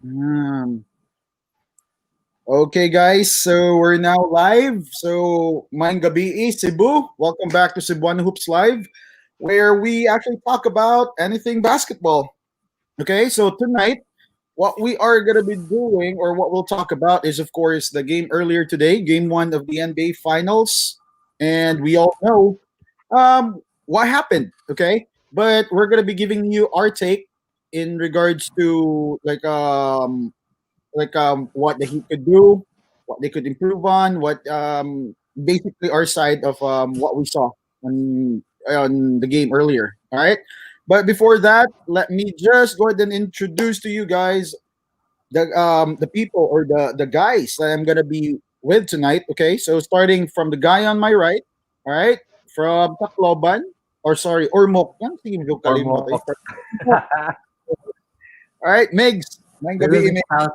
Um, okay, guys. So we're now live. So Maing Gabi, Cebu. Welcome back to Cebuano Hoops Live, where we actually talk about anything basketball. Okay, so tonight, what we are going to be doing, or what we'll talk about, is of course the game earlier today, Game One of the NBA Finals, and we all know what happened. Okay, but we're going to be giving you our take in regards to what the Heat could do, what they could improve on, what basically our side of what we saw on the game earlier. All right, but before that, let me just go ahead and introduce to you guys the people or the guys that I'm gonna be with tonight. Okay, so starting from the guy on my right. All right, from Tacloban, or sorry, Ormoc. Yan, sige, medyo kalimot. Almost. All right, Migs. Ngayong A gabi, little bit Migs. out.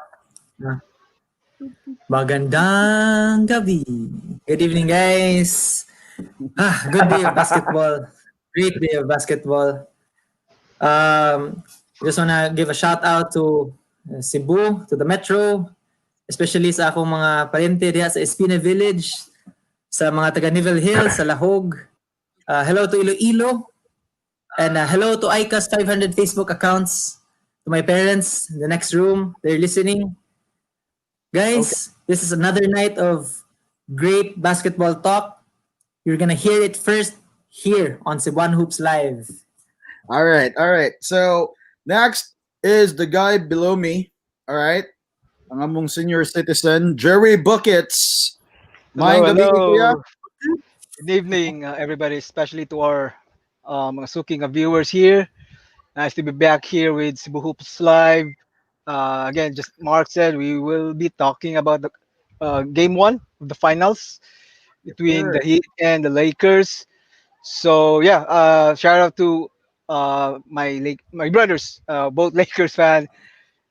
Magandang gabi. Good evening, guys. Good day of basketball. Great day of basketball. Just wanna give a shout out to Cebu, to the Metro, especially sa akong mga parente diha sa Espina Village, sa mga taga Nivel Hill, sa Lahog. Hello to Iloilo, and hello to ICA's 500 Facebook accounts, to my parents in the next room. They're listening. Okay. Guys, this is another night of great basketball talk. You're gonna hear it first here on Cebuano Hoops Live. All right, all right. So next is the guy below me. All right, ang among senior citizen, Jerry Buckets. Hello, Maayong gabi, kuya. hello. Good evening, everybody, especially to our mga suking viewers here. Nice to be back here with Cebu Hoops Live. Again, just Mark said, we will be talking about the game one of the finals Yes, between sir. the Heat and the Lakers. So yeah, shout out to my brothers, both Lakers fan,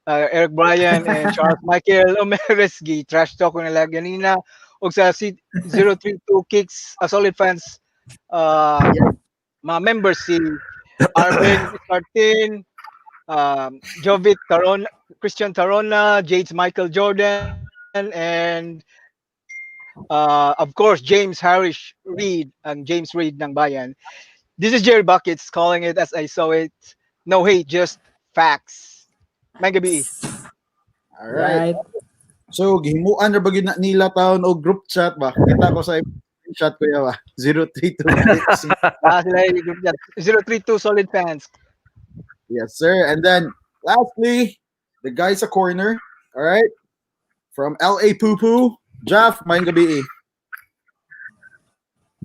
Eric Bryan and Charles Michael Omeres gi trash talk ko nila ganina og sa 032 Kicks solid fans Yes, mga members si Arvin Martin, Jovit Taron, Christian Tarona, Jades Michael Jordan, and of course James Harris Reed ang James Reed ng Bayan. This is Jerry Buckets calling it as I saw it. No hate, just facts. May gabi. all right. Right? So gihimuan ra ba gyud na nila taon og group chat ba? Kita ko sa chat kuya ba. 032 kicks. Sila yung group chat. 032 solid fans. Yes, sir. And then lastly, the guy sa corner. All right, from LA Poo Poo, Jeff. Maayong gabi.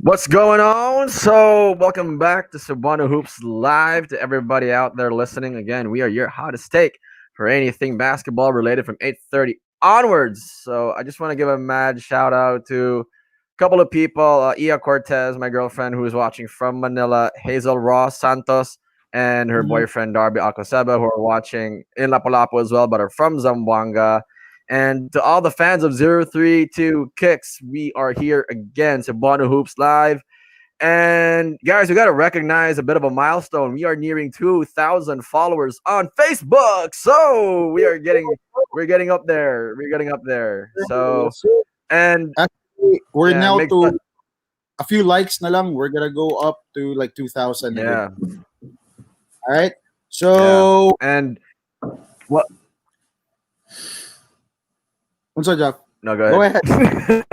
What's going on? So, welcome back to Cebuano Hoops Live to everybody out there listening. Again, we are your hottest take for anything basketball related from 8:30 onwards. So, I just want to give a mad shout out to a couple of people: Ia Cortez, my girlfriend, who is watching from Manila; Hazel Ross Santos, and her Mhm. boyfriend Darby Akoseba, who are watching in Lapu-Lapu as well, but are from Zamboanga. And to all the fans of 032 Kicks, we are here again, Cebuano Hoops Live. And guys, we got to recognize a bit of a milestone. We are nearing 2,000 followers on Facebook. So we're getting up there. We're getting up there. So, Yes, sir. and Actually, we're yeah, now make to a few likes na lang. We're gonna go up to like 2,000 na good. yeah, All right. yeah. So, And what? unsa Jeff? No, Go go ahead. ahead.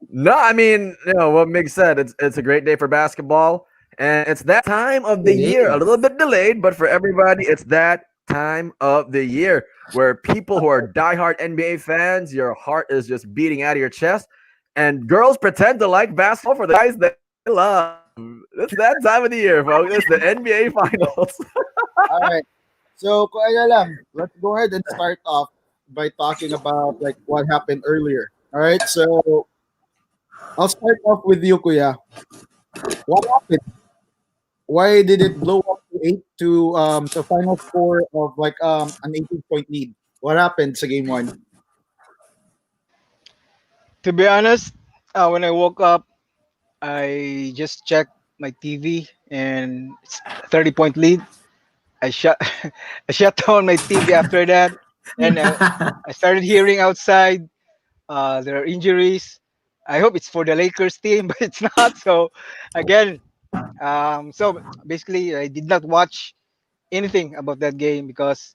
No, I mean, what Mig said, it's a great day for basketball, and it's that time of the It year. A is. little bit delayed, but for everybody, it's that time of the year where people who are diehard NBA fans, your heart is just beating out of your chest, and girls pretend to like basketball for the guys they love. It's that time of the year, folks. It's the NBA Finals. All right. So, kaya lang, let's go ahead and start off by talking about like what happened earlier. All right. So, I'll start off with you, kuya. What happened? Why did it blow up to eight to final score of like an 18-point lead? What happened sa game one? To be honest, when I woke up, I just checked my TV and it's 30-point lead. I shut I shut down my TV after that, and I started hearing outside there are injuries. I hope it's for the Lakers team, but it's not. So again, so basically, I did not watch anything about that game because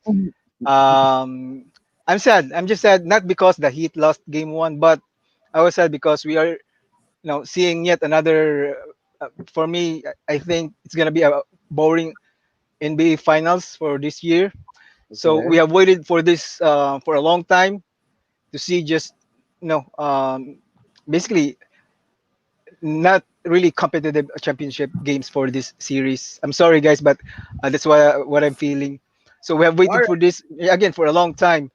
um, I'm sad. I'm just sad not because the Heat lost game one, but I was sad because we are seeing yet another. For me, I think it's gonna be a boring NBA Finals for this year. So we Okay. have waited for this for a long time to see just you know basically not really competitive championship games for this series. I'm sorry guys, but that's what I'm feeling. So we have All waited right. for this again for a long time.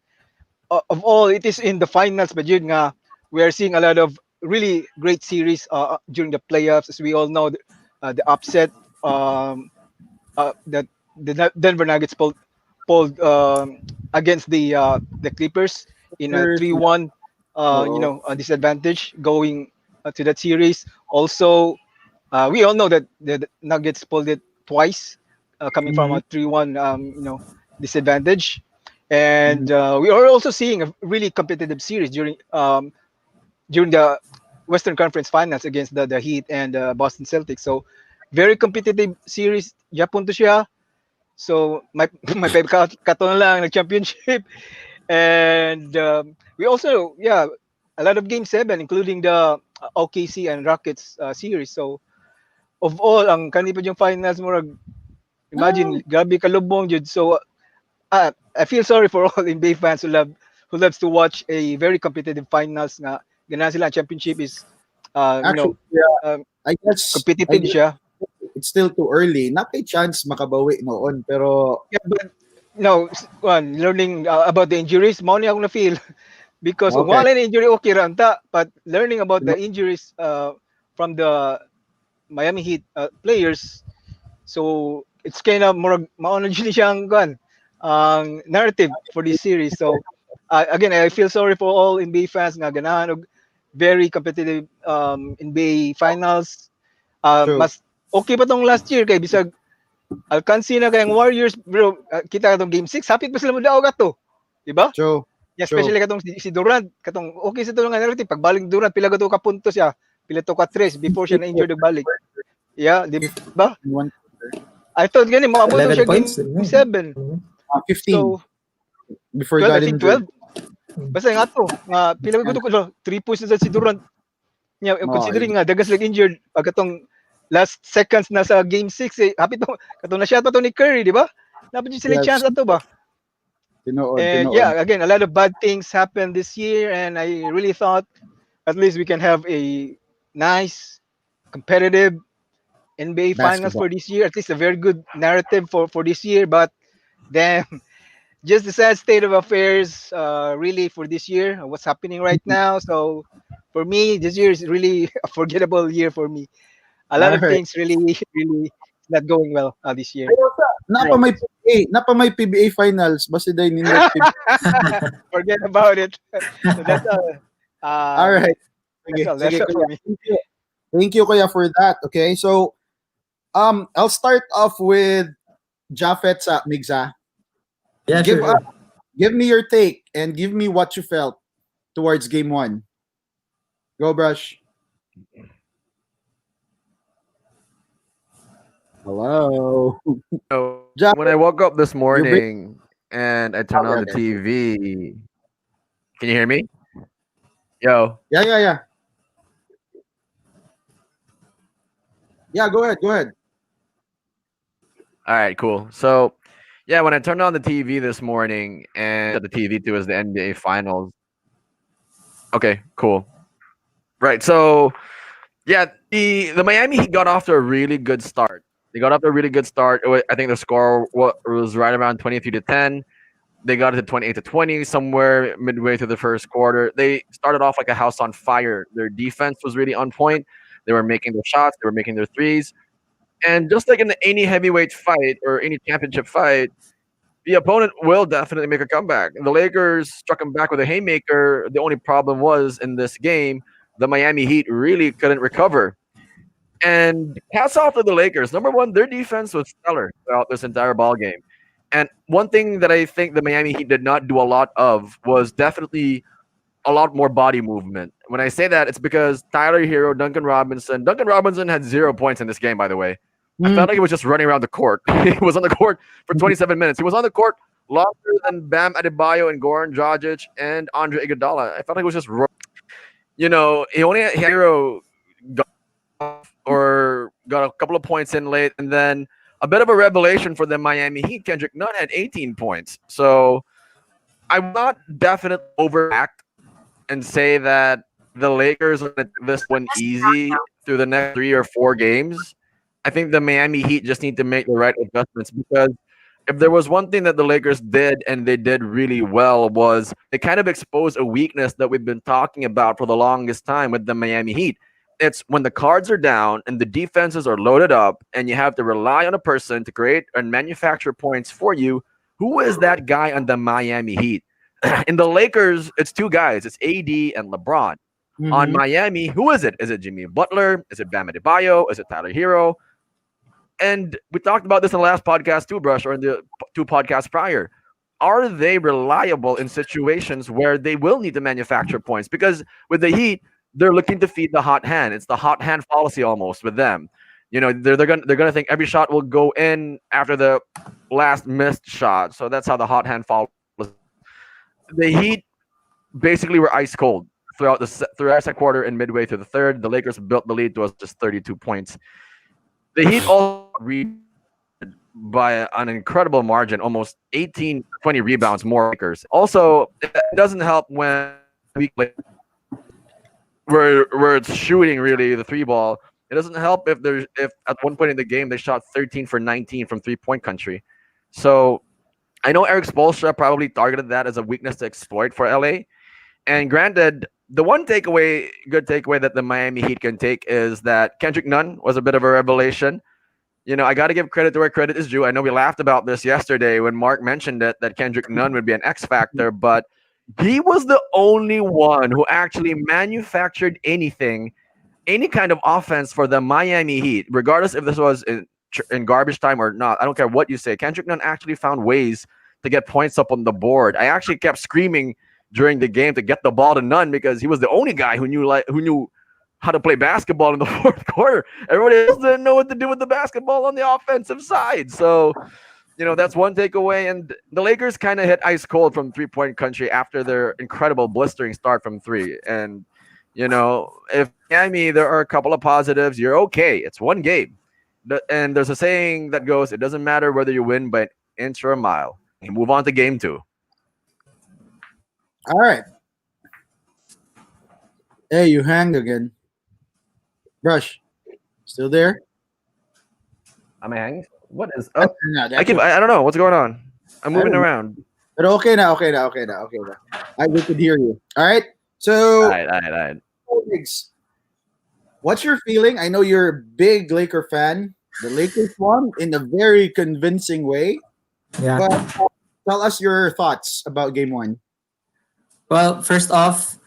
Of all, it is in the finals, but yun nga, we are seeing a lot of really great series during the playoffs. As we all know, the upset um, that Denver Nuggets pulled against the Clippers in a First, 3-1 oo. a disadvantage going to that series. Also, we all know that the Nuggets pulled it twice, coming from Mhm. a 3-1 disadvantage. And Mhm. we are also seeing a really competitive series during the Western Conference Finals against the Heat and Boston Celtics. So very competitive series. Japon to siya. So my kato na lang nag-championship. And we also, yeah, a lot of game 7 including the OKC and Rockets series. So of all ang kanipod yung finals mo Ah, imagine grabe kalubong jud. So I feel sorry for all NBA fans who loves to watch a very competitive finals nga ganahan sila ang championship is actually, yeah, um, I competitive guess siya. it's still too early. Na kay chance makabawi noon, pero Yeah, but one learning about the injuries mo ni ako na feel because kung okay. wala na injury okay ra unta, but learning about the injuries from the Miami Heat players. So it's kind of more mauna dyan siyang kan ang narrative for this series. So again, I feel sorry for all NBA fans nga ganahan og very competitive NBA finals. True. Mas okay pa tong last year kay bisag Alcancina kayang Warriors bro, kita katong game 6 hapit pa sila mo daog ato. Di ba? True. Yeah, True. especially katong si Durant, katong okay sa tulong nga narrative pagbaling Durant pila gato ka puntos siya, pila to ka tres before siya na injured og balik. Yeah, di ba? 1, I thought gani maabot to 11 siya points. game 7. 15 So, before he 12, I got think injured. 12. Basta nga to, nga pila ko to 3 points na sa si Durant. Nya No, considering nga dagas like injured pagkatong last seconds na sa game 6 eh, hapit to katong na shot pa to ni Curry, di ba? Dapat yung sila yes, chance ato ba? tinood, And tinood. yeah, again, a lot of bad things happened this year, and I really thought at least we can have a nice, competitive NBA Finals Basketball. for this year. At least a very good narrative for this year. But then, just the sad state of affairs, really for this year, what's happening right now. So, for me, this year is really a forgettable year for me. A lot All of right. things really, really not going well this year. Pero sa Right. napa may PBA finals basta day nindot PBA. Forget about it. So that's all. All Yeah, right. that's Sige, all. sige That's all kuya. for me. Thank you kuya for that. Okay? So, I'll start off with Jafet sa Migza. Yeah, Give sure. give me your take and give me what you felt towards game 1. Go Brush. Hello. So when I Jafet, woke up this you bring morning and I turned on the okay. TV, can you hear me? Yo. Yeah, yeah, yeah. Yeah, go ahead. Go ahead. All right, cool. So, yeah, when I turned on the TV this morning and the TV too was the NBA Finals. Okay, cool. Right. So, yeah, the Miami Heat got off to a really good start. They got off to a really good start. I think the score was right around 23-10. They got it to 28-20 somewhere midway through the first quarter. They started off like a house on fire. Their defense was really on point. They were making their shots. They were making their threes. And just like in any heavyweight fight or any championship fight, the opponent will definitely make a comeback. The Lakers struck him back with a haymaker. The only problem was in this game, the Miami Heat really couldn't recover. And hats off to the Lakers. Number one, their defense was stellar throughout this entire ball game. And one thing that I think the Miami Heat did not do a lot of was definitely a lot more body movement. When I say that, it's because Tyler Hero, Duncan Robinson had 0 points in this game, by the way. I Mm, felt like he was just running around the court. He was on the court for 27 minutes. He was on the court longer than Bam Adebayo and Goran Dragic and Andre Iguodala. I felt like it was just, he only had Hero got off or got a couple of points in late, and then a bit of a revelation for the Miami Heat. Kendrick Nunn had 18 points. So I will not definitely overact and say that the Lakers are going to take this one easy through the next 3 or 4 games. I think the Miami Heat just need to make the right adjustments, because if there was one thing that the Lakers did and they did really well, was they kind of exposed a weakness that we've been talking about for the longest time with the Miami Heat. It's when the cards are down and the defenses are loaded up and you have to rely on a person to create and manufacture points for you. Who is that guy on the Miami Heat? In the Lakers, it's two guys. It's AD and LeBron. On mhm. Miami, who is it? Is it Jimmy Butler? Is it Bam Adebayo? Is it Tyler Hero? And we talked about this in the last podcast too, Brush, or in the 2 podcasts prior. Are they reliable in situations where they will need to manufacture points? Because with the Heat, they're looking to feed the hot hand. It's the hot hand fallacy almost with them. They're gonna think every shot will go in after the last missed shot. So that's how the hot hand fallacy. The Heat basically were ice cold throughout the second quarter and midway through the third. The Lakers built the lead to us just 32 points. The Heat also by an incredible margin, almost 18, 20 rebounds more Lakers. Also, it doesn't help when we play where it's shooting really the three ball. It doesn't help if at one point in the game they shot 13 for 19 from 3 point country. So I know Eric Spoelstra probably targeted that as a weakness to exploit for LA. And granted, the one good takeaway that the Miami Heat can take is that Kendrick Nunn was a bit of a revelation. I got to give credit to where credit is due. I know we laughed about this yesterday when Mark mentioned it, that Kendrick Nunn would be an X factor, but he was the only one who actually manufactured any kind of offense for the Miami Heat, regardless if this was in garbage time or not. I don't care what you say. Kendrick Nunn actually found ways to get points up on the board. I actually kept screaming during the game to get the ball to Nunn, because he was the only guy who knew how to play basketball in the fourth quarter. Everybody else didn't know what to do with the basketball on the offensive side. So, that's one takeaway. And the Lakers kind of hit ice cold from 3 point country after their incredible blistering start from three. And, if Miami, there are a couple of positives, you're okay. It's one game. And there's a saying that goes, it doesn't matter whether you win by an inch or a mile. You move on to game 2. All right. Hey, you hanged again. Brush, still there? Am I hanging? What is up? No, I don't know what's going on. I'm moving around. But okay now. We could hear you. All right. So, All right. Colleagues, what's your feeling? I know you're a big Laker fan. The Lakers won in a very convincing way. Yeah. But tell us your thoughts about Game 1. Well, first off,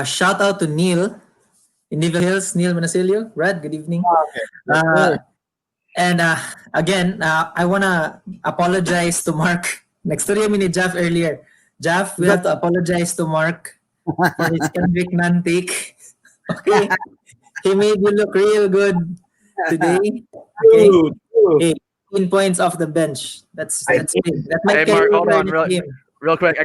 shout out to Neil in Neville Hills, Neil Manasilio. Brad, good evening. Okay. And again, I want to apologize to Mark. Next to ni Jeff earlier. Jeff, we have to apologize to Mark for his Kendrick Nunn take. Okay. He made you look real good today. Okay. Hey, 15 points off the bench. That's big. That might Hey, Mark, hold over on, in the game. real quick. I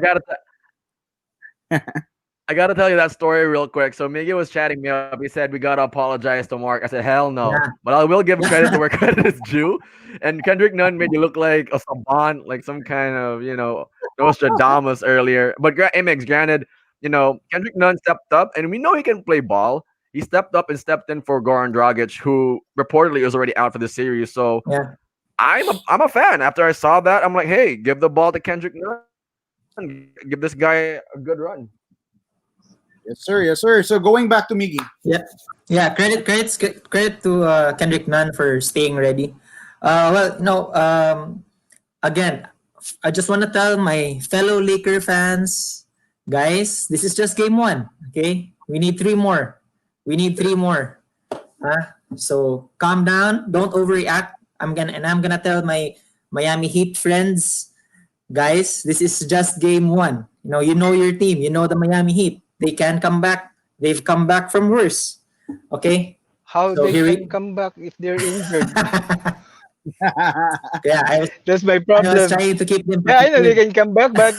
gotta tell you that story real quick. So Miggy was chatting me up. He said we gotta apologize to Mark. I said hell no, Yeah. but I will give credit to where credit is due. And Kendrick Nunn made you look like a savant, like some kind of Nostradamus earlier. But Amex, granted, Kendrick Nunn stepped up, and we know he can play ball. He stepped up and stepped in for Goran Dragic, who reportedly was already out for the series. So Yeah. I'm a fan. After I saw that, I'm like, hey, give the ball to Kendrick Nunn. Give this guy a good run. Yes, sir. So going back to Miggy. Yeah. Credit to Kendrick Nunn for staying ready. Again, I just want to tell my fellow Laker fans, guys, this is just game 1. Okay, we need 3 more. So calm down. Don't overreact. I'm gonna tell my Miami Heat friends, guys, this is just game one. You know your team. You know the Miami Heat. They can come back. They've come back from worse. Okay, How so they here can we. come back if they're injured? Yeah, That's my I was problem. trying to keep them Yeah, I know they positive. can come back, but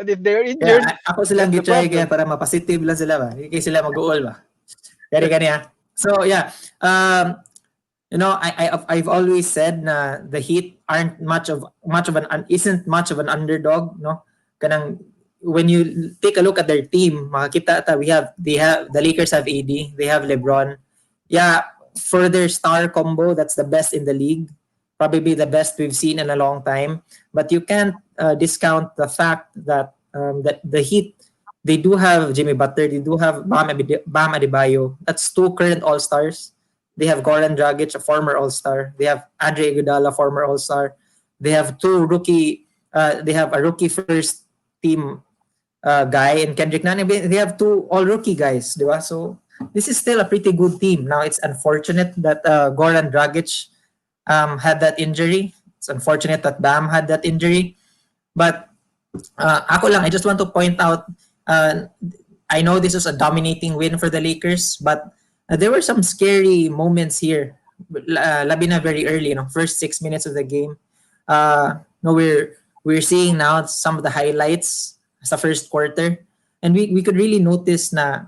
if they're Kaya injured, ako silang that's the gitry kaya problem. para mapositive lang sila ba. Hindi kaya sila mag-goal ba. Kaya kanya. So yeah, I've always said na the Heat aren't isn't much of an underdog, no? Kanang when you take a look at their team, makikita they have the Lakers have AD, they have LeBron. Yeah, for their star combo, that's the best in the league. Probably the best we've seen in a long time. But you can't discount the fact that the Heat, they do have Jimmy Butler, they do have Bam Adebayo. That's two current All Stars. They have Goran Dragic, a former All Star. They have Andre Iguodala, former All Star. They have two rookie. They have a rookie first team guy in Kendrick Nunn. They have two all rookie guys, di ba? So this is still a pretty good team. Now it's unfortunate that Goran Dragic had that injury. It's unfortunate that Bam had that injury. But ako lang, I just want to point out, uh, I know this is a dominating win for the Lakers, but there were some scary moments here. Labi na very early, first 6 minutes of the game. No, we're seeing now some of the highlights sa first quarter, and we could really notice na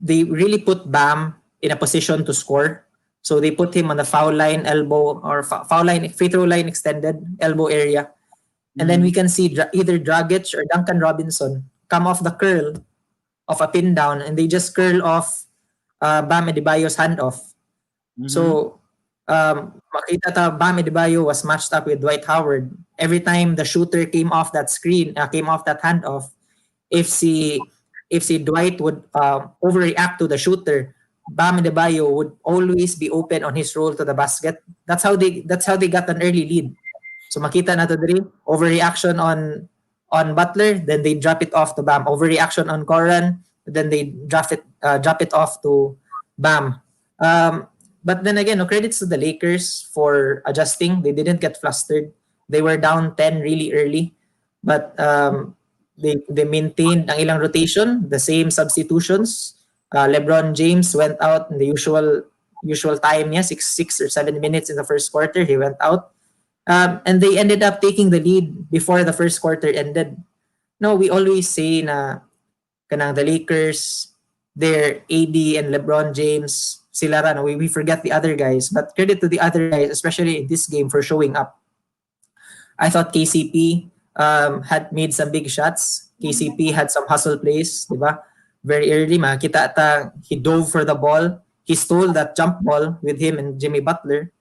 they really put Bam in a position to score. So they put him on the foul line, elbow, or foul line, free throw line extended, elbow area. And then we can see either Dragic or Duncan Robinson come off the curl of a pin down, and they just curl off Bam Adebayo's handoff. So makita ta Bam Adebayo was matched up with Dwight Howard. Every time the shooter came off that screen, came off that handoff, if si Dwight would overreact to the shooter, Bam Adebayo would always be open on his roll to the basket. That's how they got an early lead. So makita na to diri, overreaction on Butler, then they drop it off to Bam. Overreaction on Goran, then they drop it off to Bam. But then again, no credits to the Lakers for adjusting. They didn't get flustered. They were down 10 really early, but they maintained ang ilang rotation, the same substitutions. LeBron James went out in the usual time niya, 6 or 7 minutes in the first quarter. He went out. And they ended up taking the lead before the first quarter ended. No, we always say na kanang the Lakers, their AD and LeBron James, sila ra, no? We forget the other guys, but credit to the other guys, especially in this game, for showing up. I thought KCP had made some big shots. KCP had some hustle plays, di ba? Very early, makita ta, he dove for the ball. He stole that jump ball with him and Jimmy Butler.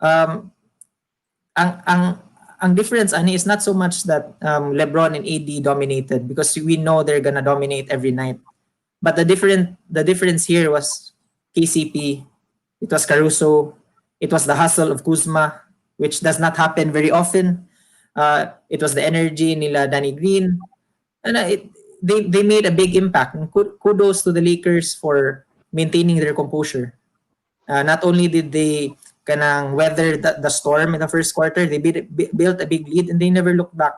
Ang difference ani is not so much that LeBron and AD dominated, because we know they're gonna dominate every night. But the difference here was KCP, it was Caruso, it was the hustle of Kuzma, which does not happen very often. It was the energy nila Danny Green, and they made a big impact. And kudos to the Lakers for maintaining their composure. Not only did they kanang weather the storm in the first quarter, they built a big lead and they never looked back.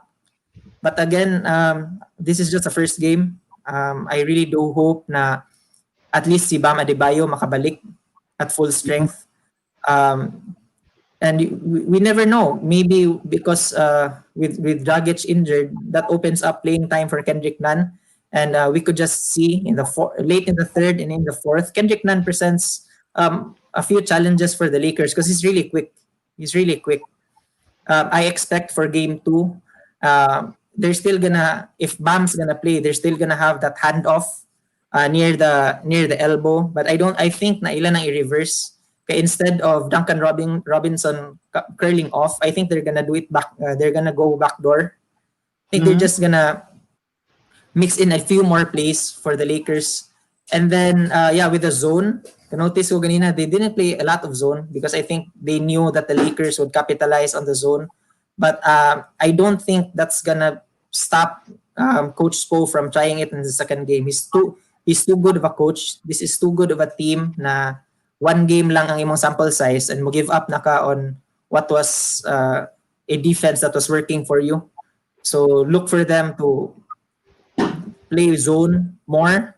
But again, this is just a first game. I really do hope na at least si Bam Adebayo makabalik at full strength. And we never know. Maybe because with Dragic injured, that opens up playing time for Kendrick Nunn. And we could just see in the late in the third and in the fourth, Kendrick Nunn presents a few challenges for the Lakers because he's really quick. I expect for game 2, they're still gonna, if Bam's gonna play, they're still gonna have that handoff near the elbow. But I think na ilan ang i-reverse. Kaya instead of Duncan Robinson curling off, I think they're gonna do it back. They're gonna go backdoor. I think they're just gonna mix in a few more plays for the Lakers. And then, with the zone, notice ko ganina, they didn't play a lot of zone because I think they knew that the Lakers would capitalize on the zone. But I don't think that's gonna stop Coach Spo from trying it in the second game. He's too good of a coach. This is too good of a team na one game lang ang imong sample size and mo give up na ka what was a defense that was working for you. So look for them to play zone more.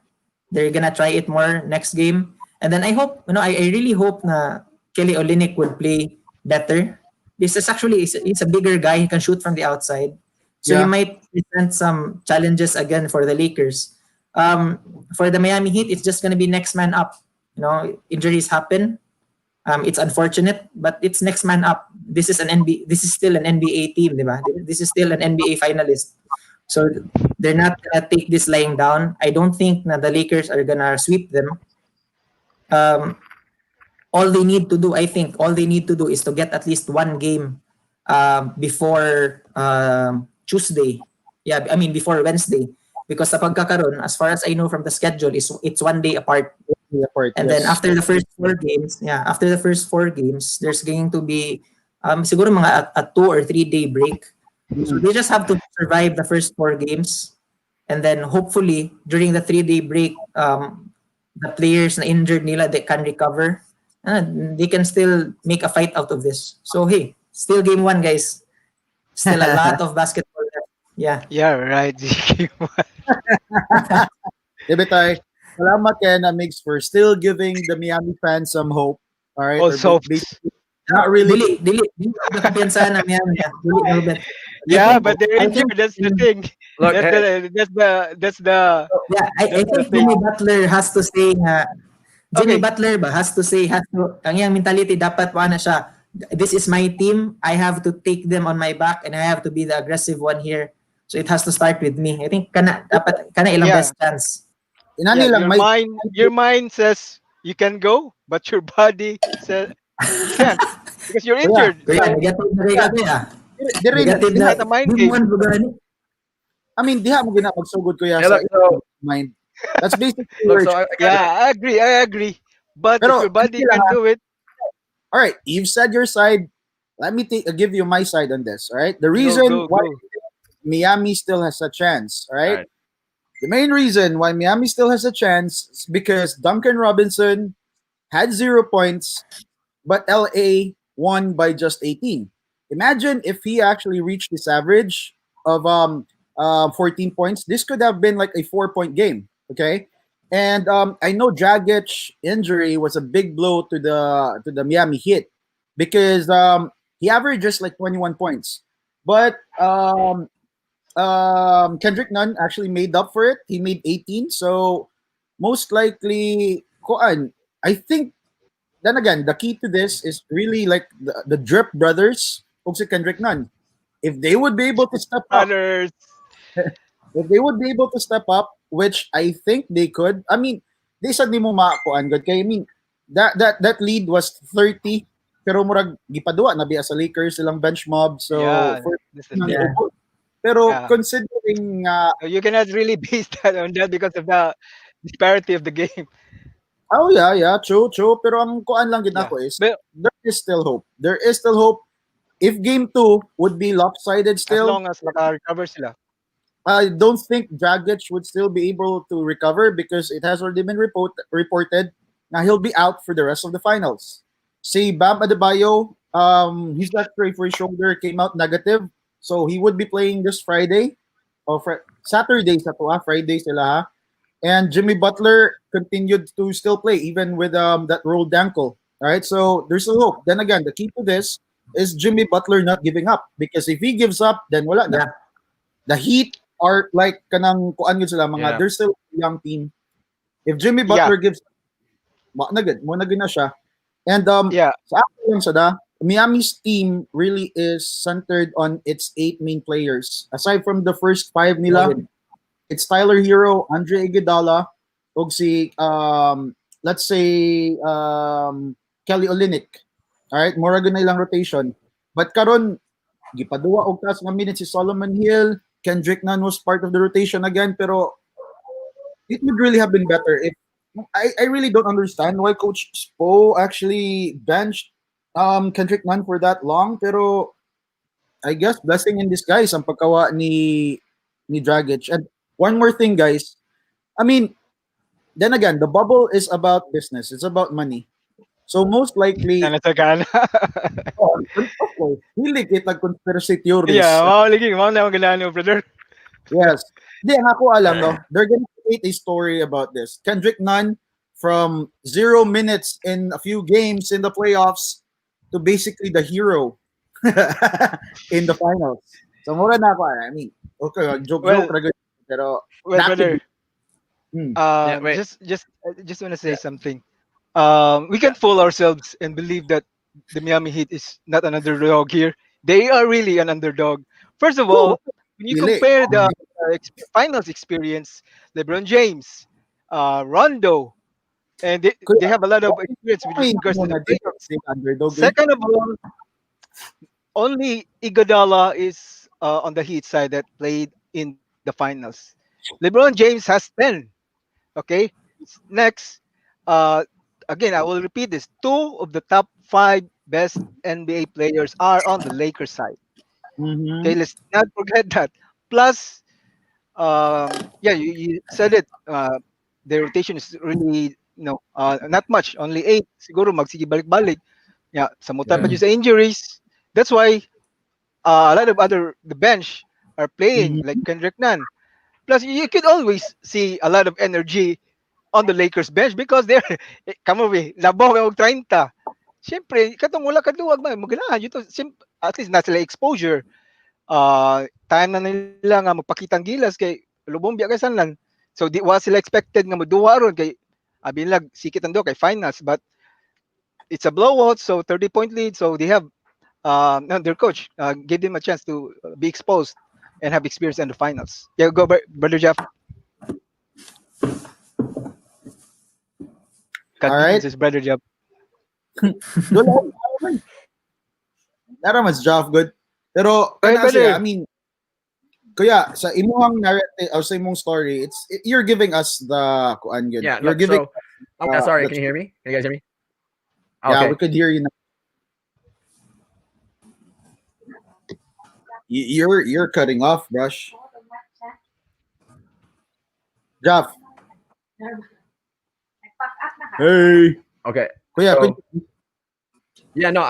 They're gonna try it more next game. And then I hope, I really hope na Kelly Olynyk would play better. This is actually, he's a bigger guy. He can shoot from the outside. So he Yeah. might present some challenges again for the Lakers. For the Miami Heat, it's just gonna be next man up. Injuries happen. It's unfortunate, but it's next man up. This is This is still an NBA team, di ba? This is still an NBA finalist. So they're not gonna take this lying down. I don't think na the Lakers are gonna sweep them. Um, all they need to do, I think, all they need to do is to get at least one game before Tuesday. Yeah, I mean before Wednesday. Because sa pagkakaroon, as far as I know from the schedule, it's one day apart. And then after the first four games, there's going to be siguro mga a 2 or 3 day break. So they just have to survive the first 4 games, and then hopefully during the 3 day break, the players na injured nila, they can recover. They can still make a fight out of this. So hey, still game 1, guys. Still a lot of basketball left. Yeah. Yeah, right. Debitay, salamat Ken Mix for still giving the Miami fans some hope. All right. All Or soaps. not really. Dili na kumpiyansa na Miami. Dili na kumpiyansa. Yeah, but they're I think- injured. That's the thing. Look, That's the Yeah, I That's the think thing. Jimmy Butler has to say Jimmy Okay. Butler ba has to ang iyang mentality dapat na siya, this is my team, I have to take them on my back and I have to be the aggressive one here. So it has to start with me. I think dapat ilang Yeah. best chance. Inani lang, your mind says you can go, but your body says you can't because you're injured. Kaya So, negative na kayo Dire na. Negative it's na. not a mind Di game. mo man bagani. I mean, diha mo gina magsugod ko ya Hey, sa look, so- mind. That's basically look, where so Yeah, I agree. But Pero, if your body hindi can lang, do it, all right, you've said your side. Let me give you my side on this. All right, the reason go, why go. Miami still has a chance. All right? Right. The main reason why Miami still has a chance is because Duncan Robinson had 0 points, but LA won by just 18. Imagine if he actually reached this average of 14 points. This could have been like a 4 point game. Okay. And I know Dragic injury was a big blow to the Miami Heat because he averaged just like 21 points. But Kendrick Nunn actually made up for it. He made 18. So most likely, I think, then again, the key to this is really like the Drip brothers, ug si Kendrick Nunn. If they would be able to step up, Others, which I think they could. I mean, they said ni mo maakuan good kay I mean, that lead was 30 pero murag gipaduwa na biya sa Lakers silang bench mob. So yeah, for that's the thing. Yeah. pero Yeah. considering You cannot really base that on that because of the disparity of the game. oh yeah, true. Pero ang kuan lang gid Yeah. ako is But there is still hope. There is still hope. If game 2 would be lopsided as still, long as maka-recover sila. I don't think Dragic would still be able to recover because it has already been reported na he'll be out for the rest of the finals. Si Bam Adebayo, his x-ray for his shoulder came out negative, so he would be playing this Friday or Saturday sa tuwa, Friday sila ha. And Jimmy Butler continued to still play even with that rolled ankle. All right, so there's still hope. Then again, the key to this is Jimmy Butler not giving up because if he gives up, then wala na. Yeah. The Heat are like kanang kuan yun sila mga Yeah. they're still a young team. If Jimmy Butler gives mo na gid na siya. And Yeah. sa ako lang sada, Miami's team really is centered on its 8 main players. Aside from the first 5 nila, it's Tyler Hero, Andre Iguodala, ug si let's say Kelly Olynyk. All right, mura gyud na ilang rotation. But karon gipaduwa og taas nga minutes si Solomon Hill, Kendrick Nunn was part of the rotation again, pero it would really have been better if I really don't understand why Coach Spo actually benched Kendrick Nunn for that long, pero I guess blessing in disguise ang pagkawa ni Dragic. And one more thing, guys. I mean, then again, the bubble is about business. It's about money. So most likely, Ano sa gana. of course, dili kita conspiracy theories. Yeah, mao lagi mao na ang ganahan brother. Yes. Hindi, ang ako alam, no? They're gonna create a story about this. Kendrick Nunn, from 0 minutes in a few games in the playoffs to basically the hero in the finals. So, mura na ako. I mean, okay, joke, Well, pero well that could brother, be. Hmm. Yeah, wait. just want to say Yeah. something. We Yeah. can't fool ourselves and believe that the Miami Heat is not an underdog here. They are really an underdog. First of Woo! all, when you Dili. compare the finals experience, LeBron James, Rondo, and they Kuya, have a lot of why experience with why regards mo to the na dili playoffs. sila underdog eh? Second of all, only Iguodala is on the Heat side that played in the finals. LeBron James has 10. Okay. Next, uh, again, I will repeat this. Two of the top five best NBA players are on the Lakers side. Mm-hmm. Okay, let's not forget that. Plus, yeah, you said it. The rotation is really, not much. Only eight. Siguro magsige-balik-balik. Yeah, samutan pa Mm. dyan sa injuries. That's why a lot of the bench are playing like Mm-hmm. Kendrick Nunn. Plus, you could always see a lot of energy on the Lakers bench because they're kamo we labaw kay og 30. Siyempre, katong wala kaduwag man maganahan yun to at least na sila exposure. Time na nila nga magpakitang gilas kay Lubumbia kay Sanlan. So di wa sila expected nga moduwa ron kay abilag sikit ang duwa kay finals but it's a blowout so 30-point lead so they have no, their coach gave them a chance to be exposed and have experience in the finals. Yeah, go brother Jeff. All Convenience right. is brother Jeff. Dula, Nara mas job good. Pero Hey, kana siya, I brother. mean, kuya sa imong narrative or sa imong story, you're giving us the kuan yun. Yeah. You're Look. giving So, yeah. Sorry. the Can you hear me? Can you guys hear me? yeah, we Okay. could hear you now. You're cutting off, Brush. Jeff. Hey. Okay. Kuya, could So, yeah. No.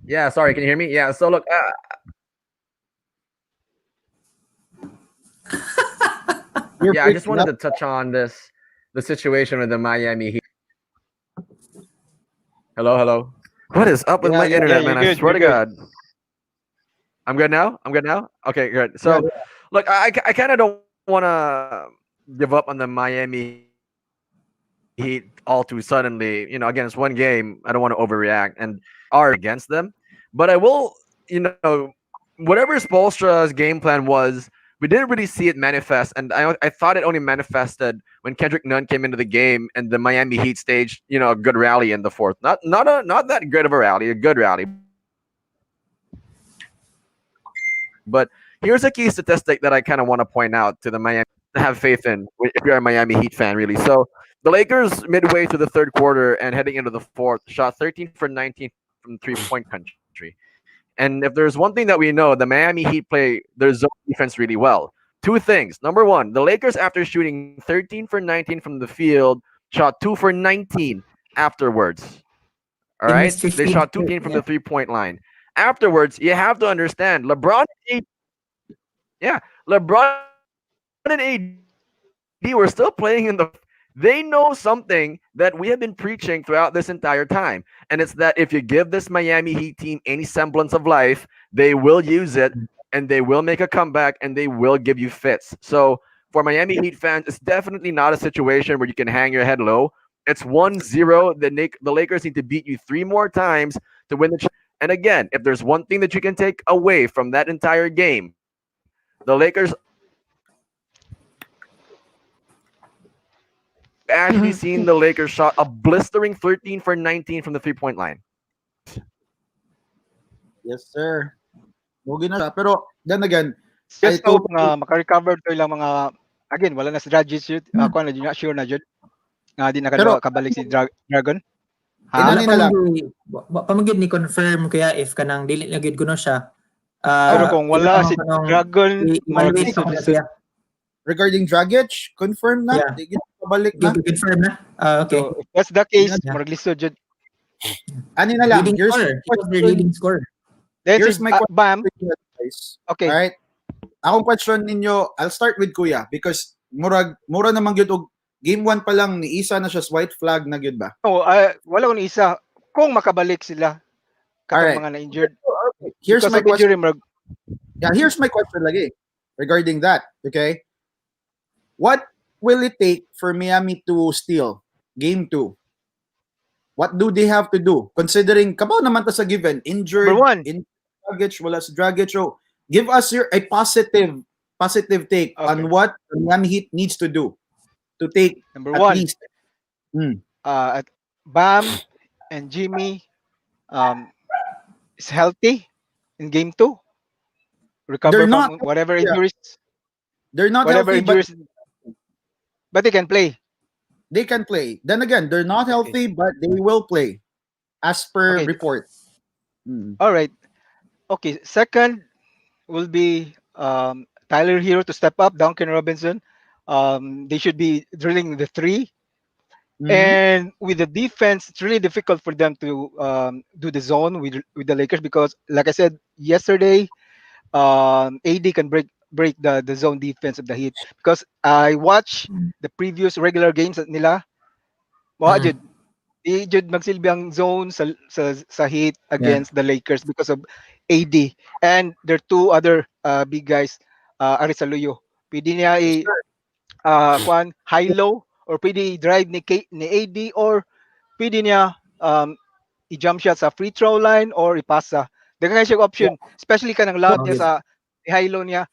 Yeah. Sorry. Can you hear me? Yeah. So look. you're Yeah. I just breaking wanted up. to touch on the situation with the Miami Heat. Hello. Hello. What is up with Yeah, my yeah, Yeah, internet, you're man? I good. swear You're to good. God. I'm good now. I'm good now. Okay. Good. yeah, So, look. I kind of don't want to give up on the Miami Heat all too suddenly. Against one game, I don't want to overreact and are against them. But I will, whatever Spolstra's game plan was, we didn't really see it manifest. And I thought it only manifested when Kendrick Nunn came into the game and the Miami Heat staged, a good rally in the fourth. Not that great of a rally, a good rally. But here's a key statistic that I kind of want to point out to the Miami to have faith in if you're a Miami Heat fan, really. So the Lakers midway through the third quarter and heading into the fourth shot 13 for 19 from 3-point country. And if there's one thing that we know, the Miami Heat play their zone defense really well. Two things. Number one, the Lakers, after shooting 13 for 19 from the field, shot 2 for 19 afterwards. All They right? missed They 15 shot 2 straight. 15 from Yeah. the 3-point line. Afterwards, you have to understand yeah, LeBron and AD were still playing in the. They know something that we have been preaching throughout this entire time, and it's that if you give this Miami Heat team any semblance of life, they will use it and they will make a comeback and they will give you fits. So for Miami Heat fans, it's definitely not a situation where you can hang your head low. It's 1-0. The Lakers need to beat you 3 more times to win the championship. And again, if there's one thing that you can take away from that entire game, the Lakers actually seen the Lakers shot a blistering 13 for 19 from the 3-point line. yes, sir. Mugi na siya. Pero then again, Let's I just hope totally nga maka-recover to ilang mga again wala na si Dragic yun. Ako na di na sure na jud nga di na pero kabalik si Dragon. Ha? Wala inani pa na lang. magid ni confirm kaya if kanang dili na gid kuno siya. Pero kung wala si Dragon, evaluate maglisod ko na lisod. siya. Regarding Dragic, confirm na. Yeah. Di pabalik na. Confirm na. Okay. So if that's the case, Yeah. maglisod jud. Ano na lang, Leading here's my scorer. He was their question. leading scorer. Then si Here's my question Bam. for you guys. Okay. Alright? Akong question ninyo, I'll start with Kuya because mura namang gyud og game 1 pa lang ni isa na siya white flag na gyud ba? Oh, wala ko ni isa kung makabalik sila katong Alright. mga na-injured Okay. Here's because my of question. injury murag Yeah, here's my question lagi regarding that. Okay? What will it take for Miami to steal game 2? What do they have to do? Considering kabaw naman ta sa given, number injured, one. in Dragic, wala si Dragic. So, give us a positive take Okay. on what the Miami Heat needs to do to take Number at one, least. Hmm. at Bam and Jimmy um, is healthy in game 2. They're Recover not from whatever yeah, injuries, they're not whatever healthy, but injuries, but they can play. they can play. Then again, they're not Okay. healthy, but they will play as per Okay. report. Hmm. All right. Okay. Second will be Tyler Hero to step up. Duncan Robinson. They should be drilling the three. Mhm. And with the defense, it's really difficult for them to do the zone with the Lakers because, like I said yesterday, AD can break the zone defense of the Heat because I watched the previous regular games nila. Wa Mm. jud di jud magsilbi ang zone sa Heat Yeah. against the Lakers because of AD and there are two other big guys Arisaluyo. Pwede niya Yes, sir. kwan high low or pwede drive ni AD or pwede niya i-jump shot sa free throw line or ipasa. Daghang siya Yeah. option, especially kanang loud niya Okay. sa high low niya.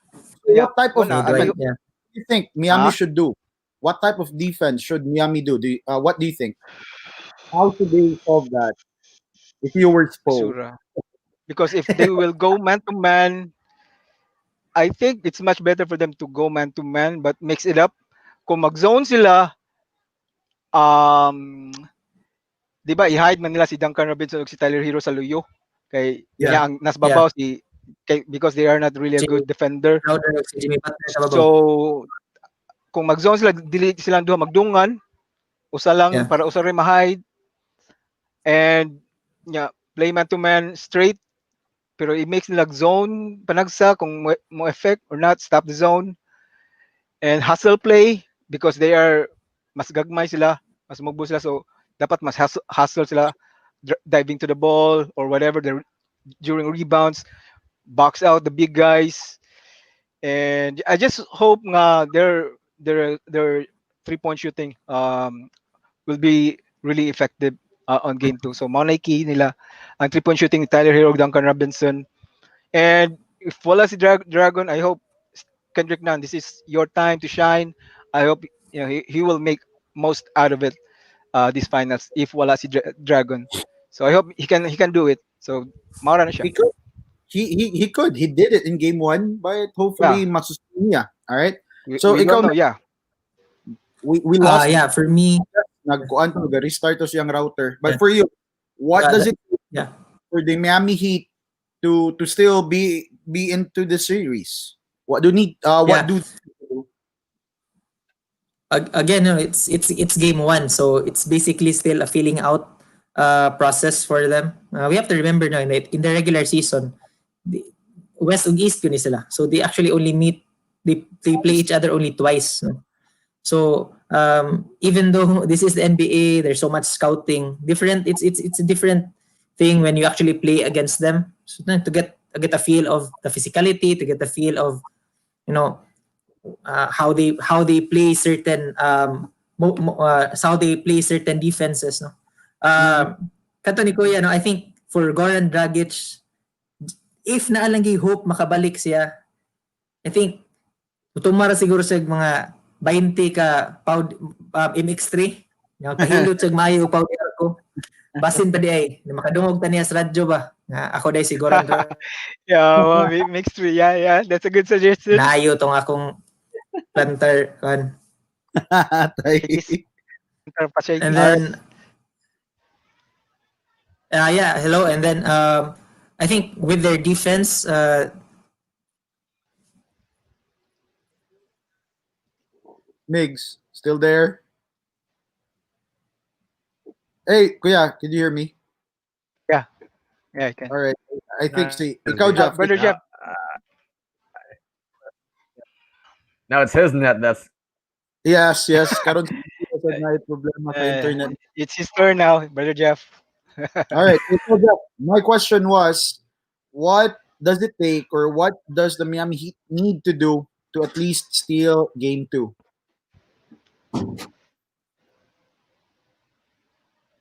So Niya, what type of So kuna Dwight, abi defense yeah. do you think Miami ha? should do? What type of defense should Miami do? What do you think? How should they solve that if you were Spo? Sura. Because if they will go man to man, I think it's much better for them to go man to man but mix it up. Kung mag-zone sila, um, di ba i-hide man nila si Duncan Robinson o si Tyler Hero sa luyo. Kay Yeah. niya ang nas Yeah. babaw because they are not really a Jimmy good defender. Crowder, si Jimmy Butler sa babaw. So kung mag-zone sila, dili silang duha magdungan, usa lang Yeah. para usa rin ma-hide and yeah, play man to man straight pero it makes nila zone panagsa kung mo effect or not stop the zone and hustle play because they are mas gagmay sila, mas mugbo sila so dapat mas hustle sila diving to the ball or whatever during rebounds, box out the big guys and I just hope nga their 3-point shooting will be really effective on game 2. So mao na key nila ang 3-point shooting ni Tyler Hero, Duncan Robinson. And if wala si Dragon, I hope Kendrick Nunn, this is your time to shine. I hope he will make most out of it this finals if wala si Dragon. So I hope he can do it. So maura na siya. He could. He could. He did it in game 1, but Yeah, hopefully masusunod niya. All right? we, So we don't ikaw know. Yeah. we lost Yeah, for me, nagkuan to restart to siyang router. But yeah. for you, what does it take Yeah. for the Miami Heat to still be into the series? What do need what Yeah. do Again, no, it's game 1, so it's basically still a filling out process for them. We have to remember now in the regular season, the West and East yun sila. So they actually only meet, they play each other only twice. No? So even though this is the NBA, there's so much scouting. Different. It's a different thing when you actually play against them. So, to get a feel of the physicality, to get the feel of you know how they play certain how they play certain defenses. No, kato ni Kuya, no, I think for Goran Dragic, if naalanggi hope makabalik siya, I think tumara siguro sa mga 20 ka MX3 nga pahilot sa maayo powder ko basin pa di ay na makadungog ta niya sa radyo ba nga ako day si Goran Yeah, well, mixed three. Yeah. That's a good suggestion. naayo tong akong planter kan. Shakies. And Shakies. then yeah, hello, and then I think with their defense Migs still there? Hey, Kuya, can you hear me? Yeah, I can. All right. I think Nice, si ikaw dude. Jeff. Brother Jeff. Now it's his net that's Yes, yes. Karon sa na problema sa Uh, internet. it's his turn now, Brother Jeff. All right. So Jeff, my question was, what does it take, or what does the Miami Heat need to do to at least steal Game Two?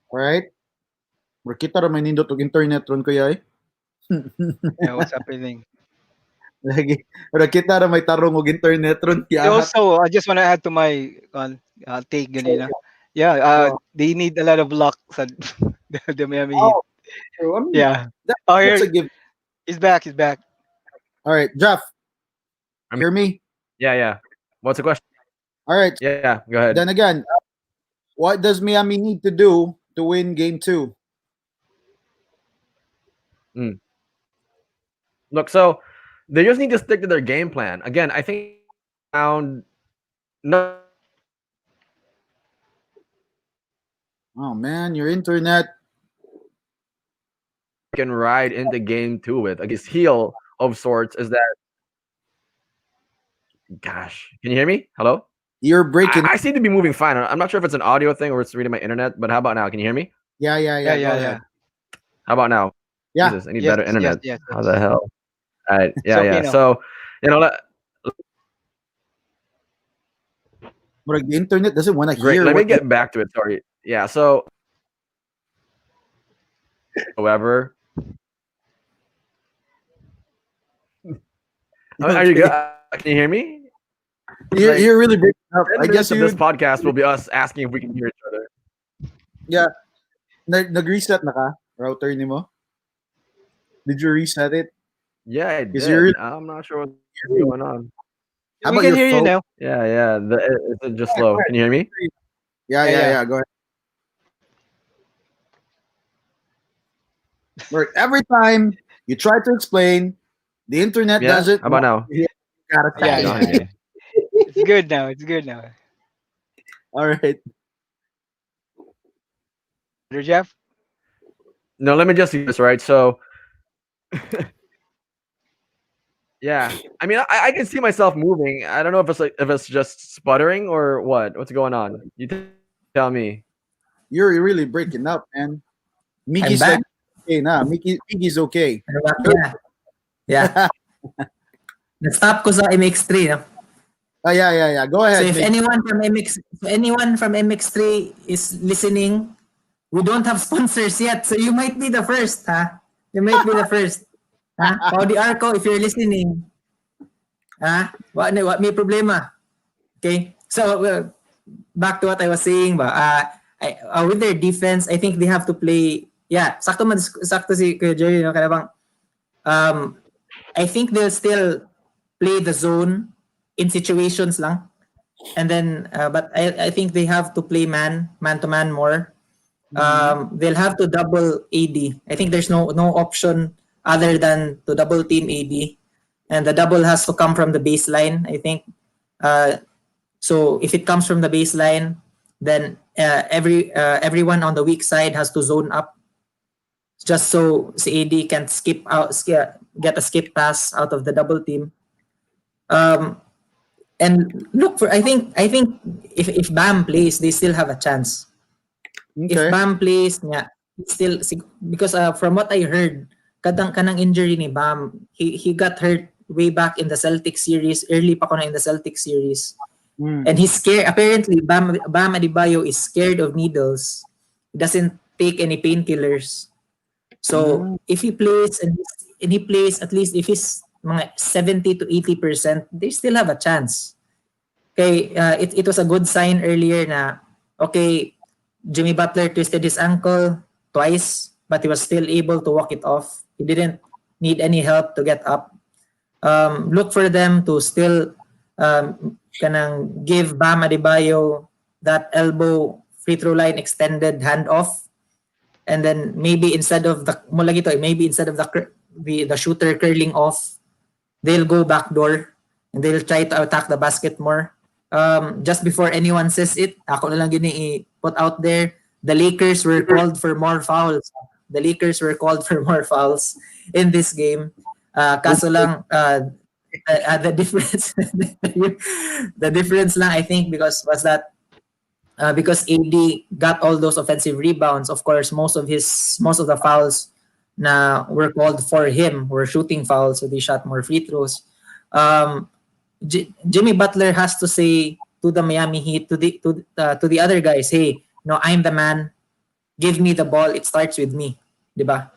All right. Bro, kita ra may nindot og internet ron kuya eh. Yeah, what's happening? Lagi. Bro, kita ra may tarong og internet ron And kaya. also, I just want to add to my take ganina. Yeah, Oh, they need a lot of luck sa the Miami Heat. oh, so, I mean, Yeah. that, Oh, that's a here give. he's back. He's back. All right, Jeff, I mean, hear me? yeah. What's the question? All right. Yeah, go ahead. Then again, what does Miami need to do to win Game Two? Mm. Look, so they just need to stick to their game plan. Again, I think around no Oh man, your internet. can ride into game two with. Like his heel of sorts is that. Gosh, can you hear me? Hello. You're breaking. I seem to be moving fine. I'm not sure if it's an audio thing or it's reading my internet. But how about now? Can you hear me? Yeah. Yeah, Go yeah, ahead. How about now? Yeah. Jesus, I need Yes, better internet. yes. How the hell? All right. It's okay Yeah. now. So, let, But the internet doesn't want to great. hear Let me what. get back to it. Sorry. Yeah. So, however, are you good? Can you hear me? You're really breaking up. 10 I minutes guess of you. this podcast will be us asking if we can hear each other. Yeah. Nag-reset na ka router ni mo? Did you reset it? Yeah, I Is your did. I'm not sure what's going on. How We about can your hear you phone? now. Yeah. Is it just slow? Can you hear me? Yeah. Go ahead. Where every time you try to explain, the internet Yeah. does it. How about now? Yeah, gotta Yeah, tag. yeah. Okay. It's good now. It's good now. All right. Brother Jeff. No, let me just use this right. So, yeah. I mean, I can see myself moving. I don't know if it's just sputtering or what. What's going on? You tell me. You're really breaking up, man. Mickey's back. like, okay, nah. Mickey's okay. Ano ba? Yeah. Na-stop ko sa MX3. No? Yeah. Go ahead. So if Mickey. anyone from MX3 is listening, we don't have sponsors yet. So you might be the first, ha? You might be the first. Ha? Paudi Arco, if you're listening. Ha? What may problema? Okay? So back to what I was saying ba. With their defense, I think they have to play. Yeah, sakto si Kuya Jerry, no? Kaya bang, I think they'll still play the zone in situations lang. And then, but I think they have to play man to man more. They'll have to double AD. I think there's no option other than to double team AD, and the double has to come from the baseline. I think. So if it comes from the baseline, then everyone on the weak side has to zone up, just so AD can get a skip pass out of the double team. And look for I think if Bam plays, they still have a chance. If Okay. Bam plays, yeah, still because from what I heard, kanang injury ni Bam, he got hurt way back in the Celtics series, early pa ko na in the Celtics series. And he's scared. Apparently, Bam Adebayo is scared of needles. He doesn't take any painkillers. So if he plays and he plays, at least if he's mga 70 to 80%, they still have a chance. Okay, it was a good sign earlier na, okay, Jimmy Butler twisted his ankle twice, but he was still able to walk it off. He didn't need any help to get up. Look for them to still kanang give Bam Adebayo that elbow free throw line extended handoff, and then maybe instead of the shooter curling off, they'll go backdoor and they'll try to attack the basket more. Just before anyone says it, ako na lang gini i-put out there, the Lakers were called for more fouls The Lakers were called for more fouls in this game. Kaso lang, the difference, the difference lang I think was that because AD got all those offensive rebounds. Of course, most of the fouls na were called for him were shooting fouls, so they shot more free throws. Um, Jimmy Butler has to say to the Miami Heat, to the other guys, hey, no, I'm the man. Give me the ball. It starts with me, diba?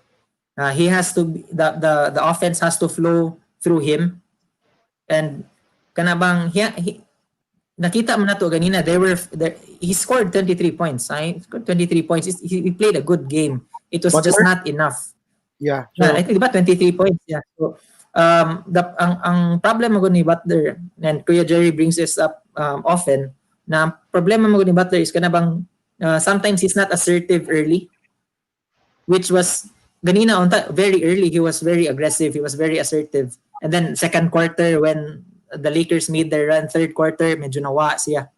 He has to the offense has to flow through him, and kanabang nakita mo na to ganina. He scored 23 points. He scored 23 points. He played a good game. It was just Butler? not enough. Yeah. I think diba 23 points. Yeah. So ang problem mo ni Butler, and Kuya Jerry brings this up often, na problema mo ni Butler is kanabang sometimes he's not assertive early, which was ganina very early. He was very aggressive. He was very assertive. And then second quarter when the Lakers made their run, third quarter medyo nawa siya.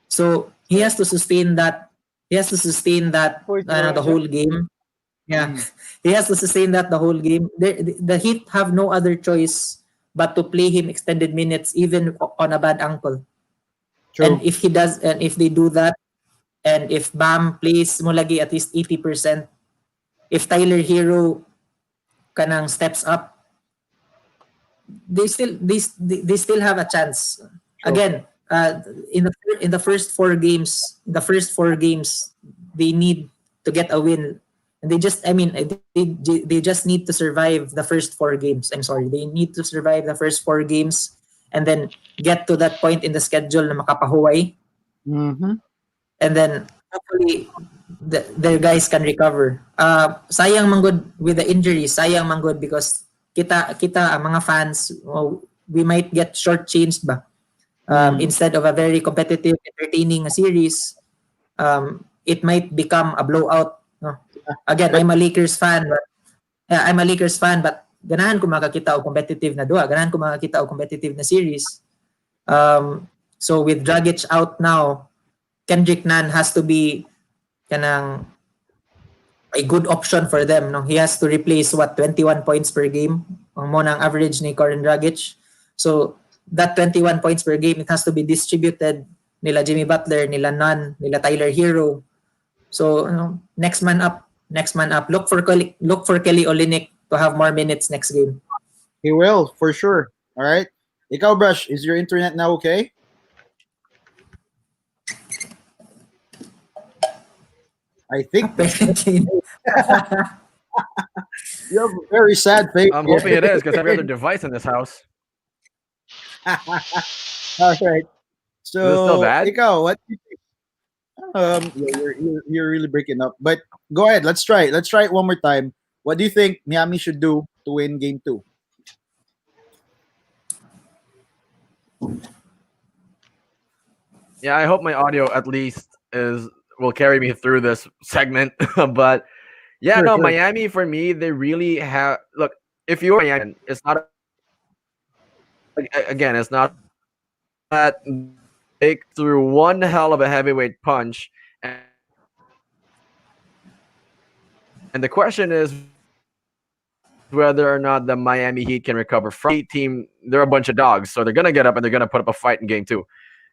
So he has to sustain that. He has to sustain that the whole game. Yeah, he has to sustain that the whole game. The Heat have no other choice but to play him extended minutes, even on a bad ankle. True. And if he does, and if they do that, and if Bam plays mo lagi at least 80%, if Tyler Hero kanang steps up, they still have a chance. Sure. Again, in the first four games, they need to get a win. And they just need to survive the first four games. I'm sorry. They need to survive the first four games and then get to that point in the schedule na makapahuway. Mm-hmm. And then hopefully their guys can recover. Sayang manggod with the injuries. Sayang manggod because kita ang mga fans, we might get shortchanged ba? Instead of a very competitive, entertaining series, it might become a blowout. No? Again, I'm a Lakers fan, but ganahan ko makakita og competitive na duwa. Ganahan ko makakita og competitive na series. So with Dragic out now, Kendrick Nunn has to be kanang a good option for them. No? He has to replace 21 points per game. Ang mo nang average ni Goran Dragic. So that 21 points per game, it has to be distributed nila Jimmy Butler, nila Nunn, nila Tyler Hero. So next man up. Look for Kelly Olynyk to have more minutes next game. He will, for sure. All right. Ikaw, Brush, is your internet now okay? I think you have a very sad face. I'm hoping it is because every other device in this house. All right. So, Is it still bad? Ikaw, what do you think? You're really breaking up. But go ahead. Let's try. Let's try it one more time. What do you think Miami should do to win Game 2? Yeah, I hope my audio at least will carry me through this segment. But yeah, Sure, no, sure. Miami for me, they really have. Look, if you're Miami, it's not again, it's not that they threw one hell of a heavyweight punch, and the question is whether or not the Miami Heat can recover from the team. They're a bunch of dogs, so they're gonna get up and they're gonna put up a fight in Game 2.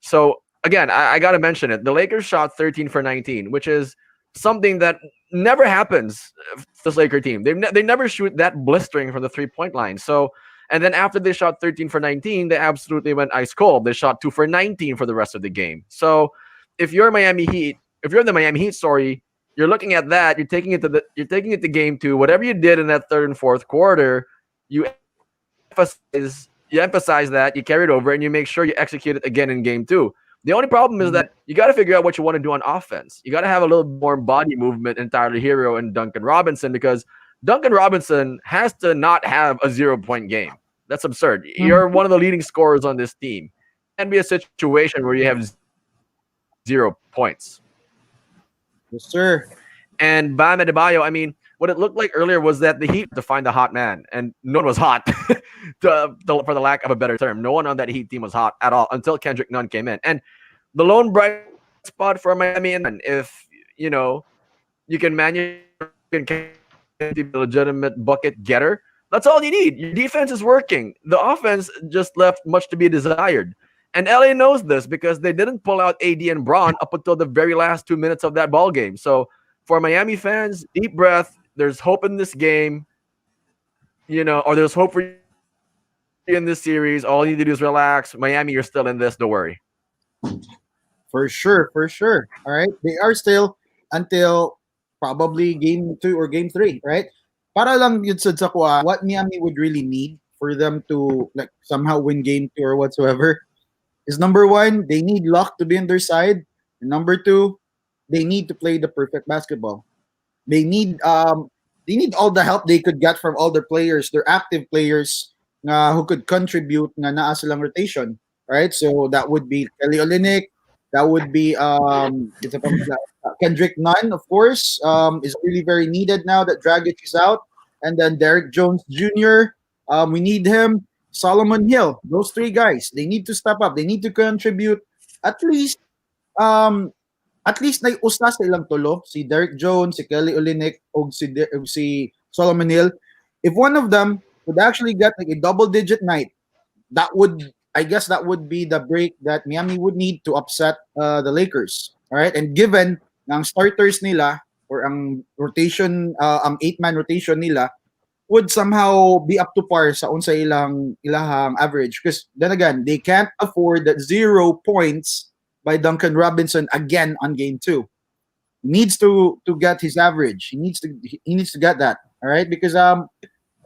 So again, I gotta mention it. The Lakers shot 13 for 19, which is something that never happens for this Laker team. They never shoot that blistering from the 3-point line. So, and then after they shot 13 for 19, they absolutely went ice cold. They shot 2 for 19 for the rest of the game. So, if you're Miami Heat, if you're the Miami Heat story, you're looking at that. You're taking it to Game 2. Whatever you did in that third and fourth quarter, you emphasize that, you carry it over, and you make sure you execute it again in Game 2. The only problem is that you got to figure out what you want to do on offense. You got to have a little more body movement in Tyler Hero and Duncan Robinson, because Duncan Robinson has to not have a 0-point game. That's absurd. You're one of the leading scorers on this team. It can be a situation where you have 0 points. Yes, sir. And Bam Adebayo, I mean, what it looked like earlier was that the Heat to find the hot man, and no one was hot, for the lack of a better term. No one on that Heat team was hot at all until Kendrick Nunn came in. And the lone bright spot for Miami, and if you can manufacture can be a legitimate bucket getter. That's all you need. Your defense is working. The offense just left much to be desired. And LA knows this because they didn't pull out AD and Braun up until the very last 2 minutes of that ball game. So for Miami fans, deep breath. There's hope in this game, or there's hope for you in this series. All you need to do is relax. Miami, you're still in this. Don't worry. For sure, for sure. All right, they are still until probably game 2 or game 3, right? Para lang yun sa kuha, what Miami would really need for them to like somehow win game 2 or whatsoever is number 1, they need luck to be on their side, and number 2, they need to play the perfect basketball. They need all the help they could get from all their players, their active players who could contribute nga naa silang rotation, right? So that would be Kelly Olynyk, that would be Kendrick Nunn, of course, is really very needed now that Dragic is out, and then Derek Jones Jr. We need him. Solomon Hill, those 3 guys, they need to step up. They need to contribute at least um naiusa sa ilang tulo, si Derek Jones, si Kelly Olynyk, o si Solomon Hill. If one of them would actually get like a double-digit night, I guess that would be the break that Miami would need to upset the Lakers. All right, and given na ang starters nila or ang rotation, ang 8-man rotation nila would somehow be up to par sa unsa ilahang average, because then again they can't afford that 0 points by Duncan Robinson again on game 2. He needs to get his average. He needs to get that. All right, because and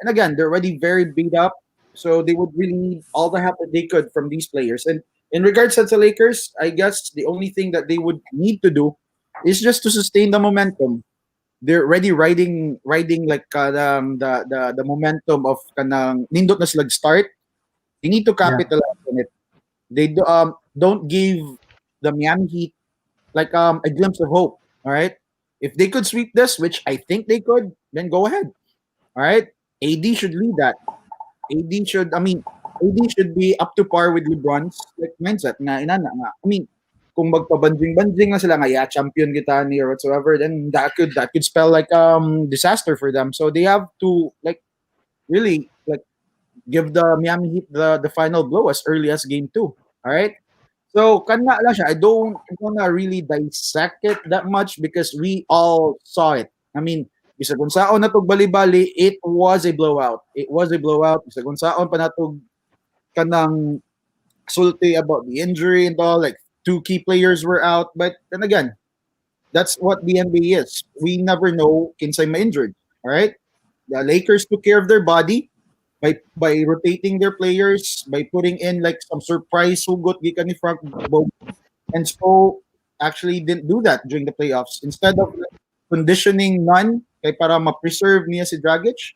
again they're already very beat up, so they would really need all the help that they could from these players. And in regards to the Lakers, I guess the only thing that they would need to do is just to sustain the momentum. They're already riding like the momentum of kanang nindot na sila start. They need to capitalize on it. They don't give the Miami Heat like a glimpse of hope. All right, if they could sweep this, which I think they could, then go ahead. All right, AD should lead that. AD should be up to par with LeBron's like mindset. Kung magpabanjing-banjing na sila nga, yeah, champion kita ni or whatsoever, then that could spell like disaster for them. So they have to like really like give the Miami Heat the final blow as early as game 2. All right. So kana lang siya. I don't wanna really dissect it that much because we all saw it. Bisag kung saon natog bali-bali, it was a blowout. Bisag kung saon pa natog kanang sulti about the injury and all, like 2 key players were out. But then again, that's what the NBA is. We never know kinsay ma-injured. All right? The Lakers took care of their body by rotating their players, by putting in like some surprise hugot gikan ni Frank Vogel. And so actually didn't do that during the playoffs. Instead of like, conditioning Nunn kay para ma-preserve niya si Dragic,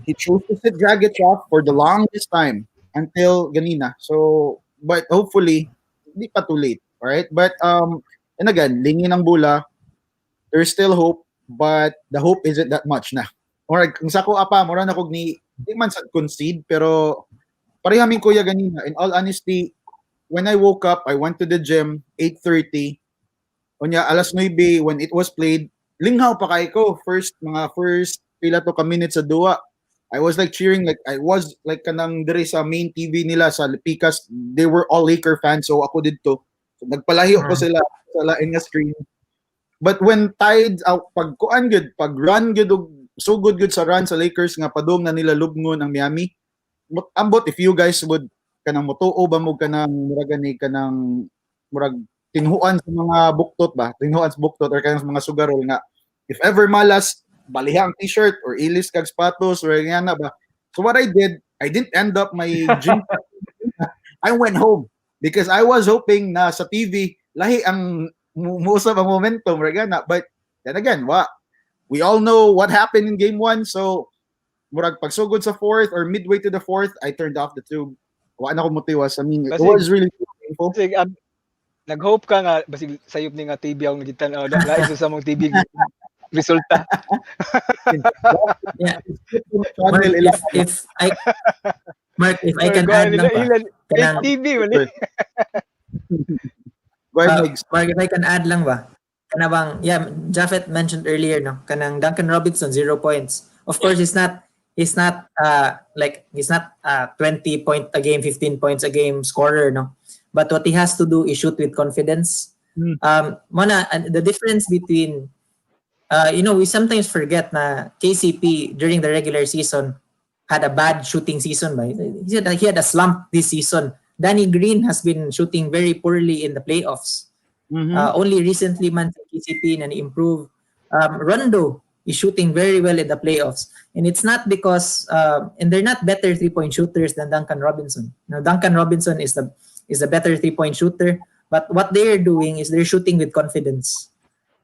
he chose to sit Dragic off for the longest time until ganina. So, but hopefully, hindi pa too late. All right? But, and again, lingi ng bula, there's still hope, but the hope isn't that much na. Or kung sa ko apa, mura na kog ni, di man sa concede, pero parehamin kuya ganina. In all honesty, when I woke up, I went to the gym, 8:30. Onya, alas 9, when it was played, linghaw pa kay ko. First pila to ka minutes sa duwa. I was like cheering, like I was like kanang diri sa main TV nila sa Lipikas. They were all Laker fans, so ako didto. So nagpalahiyo ko sila sa lain nga screen. But when tied out, pag run good, so good sa run sa Lakers nga padung na nila lubngon ang Miami. Ambot if you guys would kanang motuo ba mo kanang murag tinhuan sa mga buktot ba? Tinhuan sa buktot or kanang mga sugarol nga if ever malas balihang t-shirt or ilis kag sapatos or nga na ba. So what I did, I didn't end up my gym. I went home because I was hoping na sa TV lahi ang musab ang momentum ragana. But then again, we all know what happened in game 1. So murag pagsugod sa 4th or midway to the 4th, I turned off the tube. Wa na ko motiwas. It was really painful. Nag-hope ka nga basig sayop ni nga TV ang nagitan-aw lain sa mong TV resulta. Yeah. Mark, if I can add lang ba? TV wala. Mark, if I can add lang ba? kanabang Japheth mentioned earlier no kanang Duncan Robinson 0 points. Of course he's not 20 point a game, 15 points a game scorer no. But what he has to do is shoot with confidence. The difference between we sometimes forget na KCP during the regular season had a bad shooting season. He had a slump this season. Danny Green has been shooting very poorly in the playoffs. Only recently man sa KCP na improve. Rondo is shooting very well in the playoffs. And it's not because and they're not better 3-point shooters than Duncan Robinson. Now Duncan Robinson is the better 3-point shooter, but what they're doing is they're shooting with confidence.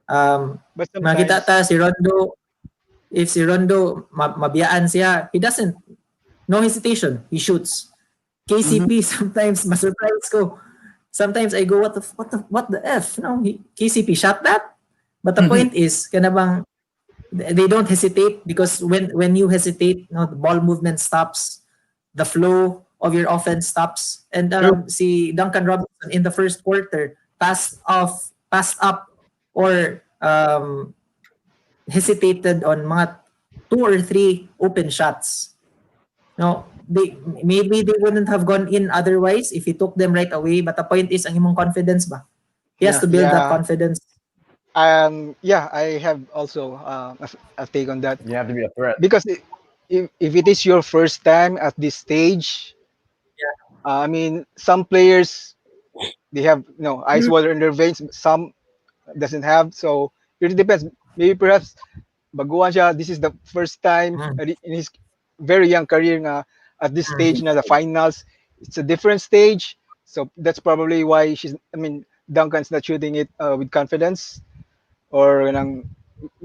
But Makita sometimes, ta si Rondo, if si Rondo mabiyaan siya, he doesn't, no hesitation, he shoots. KCP sometimes masurprise ko. Sometimes I go, what the F? No, KCP shot that. But the point is, kanabang they don't hesitate because when you hesitate, the ball movement stops, the flow of your offense stops. And si Duncan Robinson in the first quarter passed up, or hesitated on mga 2 or 3 open shots. No, maybe they wouldn't have gone in otherwise if he took them right away. But the point is, ang imong confidence ba? He has to build that confidence. I have also a take on that. You have to be a threat. Because if it is your first time at this stage, I mean, some players, they have ice water in their veins. Some doesn't have. So it depends. Maybe perhaps baguhan siya. This is the first time in his very young career at this stage na the finals. It's a different stage. So that's probably why Duncan's not shooting it with confidence, or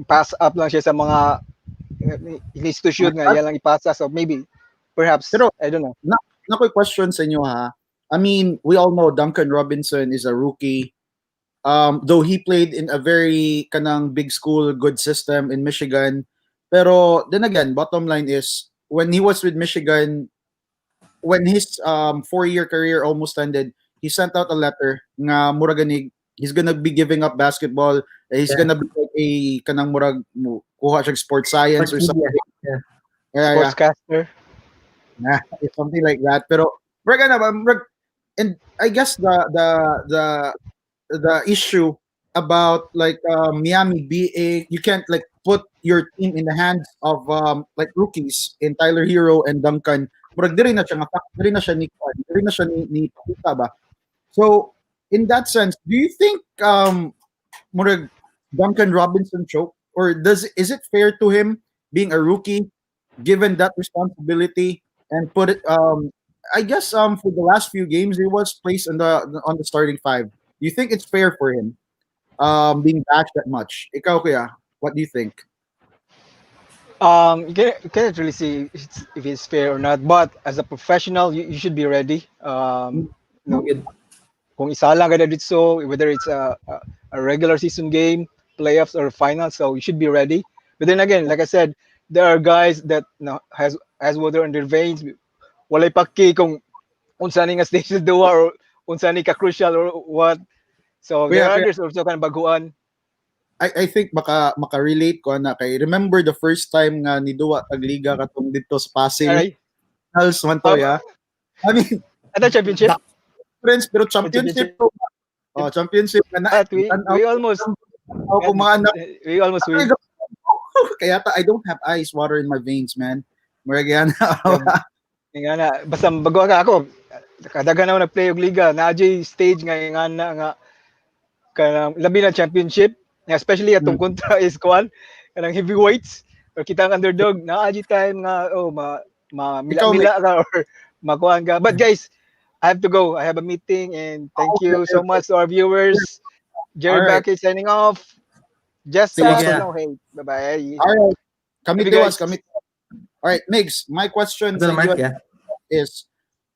pass up lang siya sa mga he needs to shoot nga yan lang ipasa. So maybe perhaps, Pero I don't know. na ko'y question sa inyo ha. I mean, we all know Duncan Robinson is a rookie. Though he played in a very kanang big school, good system in Michigan. Pero then again, bottom line is when he was with Michigan, when his 4-year career almost ended, he sent out a letter nga murag ganig he's gonna be giving up basketball. He's gonna be like a kanang murag kuha siya sports science or something. Sportscaster. Yeah, something like that. Pero and I guess the issue about like Miami being you can't like put your team in the hands of like rookies in Tyler Hero and Duncan. Murag diri na siya diri na siya ni Pakita ba. So in that sense, do you think murag Duncan Robinson choke, or is it fair to him being a rookie given that responsibility and put it I guess for the last few games he was placed on the starting five. Do you think it's fair for him being bashed that much? Ikaw kuya, what do you think? You can't really see if it's fair or not, but as a professional, you should be ready. Kung isa lang kada dito, whether it's a regular season game, playoffs, or finals, so you should be ready. But then again, like I said, there are guys that has water in their veins. Walay paki kung unsa ni nga stage duwa or unsa ni ka crucial or what. So there are others also kan baguan. I think maka-relate ko na kay remember the first time nga ni Duwa tagliga katong dito sa Pasig. Finals man to ya. I mean, at the championship. Friends pero championship. Championship na. We almost we almost win. Kaya I don't have ice water in my veins, man. Murag Nga na, basta bago ako, kadagan na ako nag-play og liga, na stage nga kanang labi na championship, especially atong kontra is kwan, kanang heavyweights, or kitang underdog, na time nga, mila ka or makuhaan ka. But guys, I have to go. I have a meeting, and thank you so much to our viewers. Jerry Backey signing off. Just no hate. Bye-bye. All right. Kami. All right, Migs, my question is,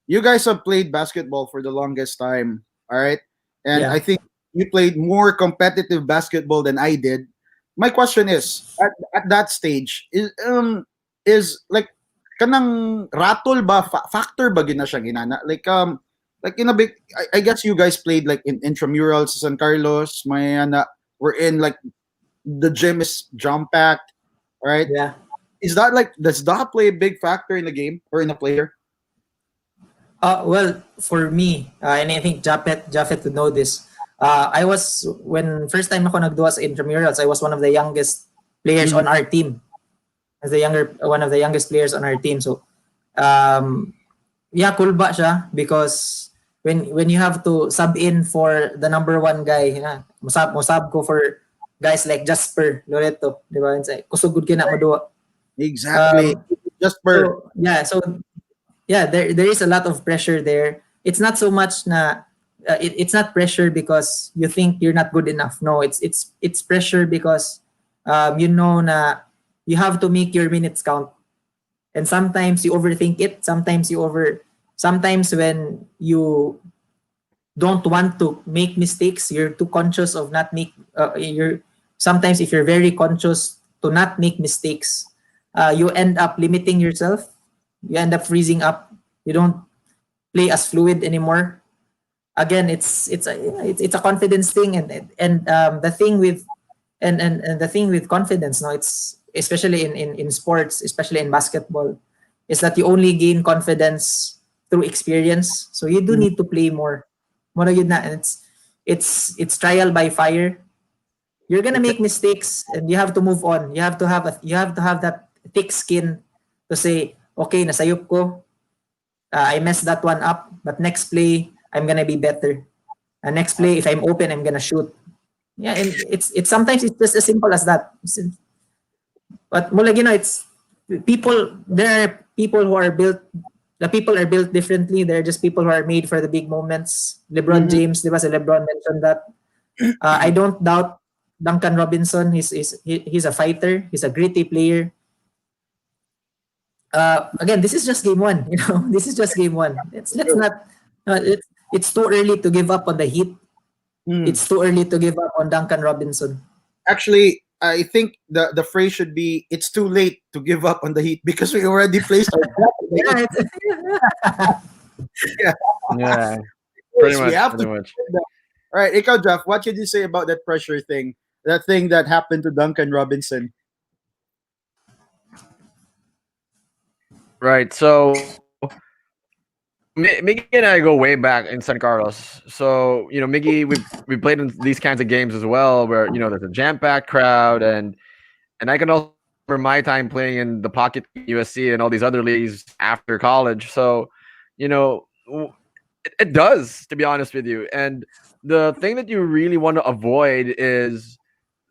you guys have played basketball for the longest time, all right? And I think you played more competitive basketball than I did. My question is, at that stage, is like kanang rattle ba factor ba gina siya ginana? Like in a big, I guess you guys played like in intramurals sa San Carlos, may we're in like the gym is jam packed, right? Yeah. Is that like does that play a big factor in the game or in a player? Well, for me, and I think Japet would know this. I was when first time ako nagduwa sa intramurals, I was one of the youngest players Mhm. on our team. As the younger one of the youngest players on our team. So, um, yeah, kulba siya because when you have to sub in for the number one guy, musab ko for guys like Jasper Loreto, di ba? It's like, kusugod kina maduwa. Exactly. Um, Just for so there is a lot of pressure there. It's not so much na it's not pressure because you think you're not good enough. No, it's pressure because you know na you have to make your minutes count. And sometimes you overthink it. Sometimes when you don't want to make mistakes, you're too conscious of not make. You're sometimes if you're very conscious to not make mistakes, you end up limiting yourself. You end up freezing up. You don't play as fluid anymore. Again, it's a confidence thing, and the thing with and the thing with confidence, no, it's especially in sports, especially in basketball, is that you only gain confidence through experience. So you do need to play more. More yun na, and it's trial by fire. You're gonna make mistakes, and you have to move on. You have to have that thick skin to say, okay, nasayop ko. I messed that one up, but next play I'm gonna be better. Next play, if I'm open, I'm gonna shoot. Yeah, and it's sometimes it's just as simple as that. But mula, it's people. There are people who are built. The people are built differently. They're just people who are made for the big moments. LeBron Mhm. James, di ba? Si LeBron mentioned that. I don't doubt Duncan Robinson. He's a fighter. He's a gritty player. Again, this is just game one. This is just game one. Let's True. not. It's too early to give up on the Heat. Mhm. It's too early to give up on Duncan Robinson. Actually, I think the phrase should be it's too late to give up on the Heat because we already placed our bet on the Heat. Yeah, Yeah, Yeah, of course, we have pretty to. much. All right, Ikaw, Jeff, what could you say about that pressure thing? That thing that happened to Duncan Robinson? Right. So Miggy and I go way back in San Carlos. So Miggy, we played in these kinds of games as well, where there's a jam-packed crowd, and I can also remember my time playing in the Pocket USC and all these other leagues after college. So, you know, it does, to be honest with you. And the thing that you really want to avoid is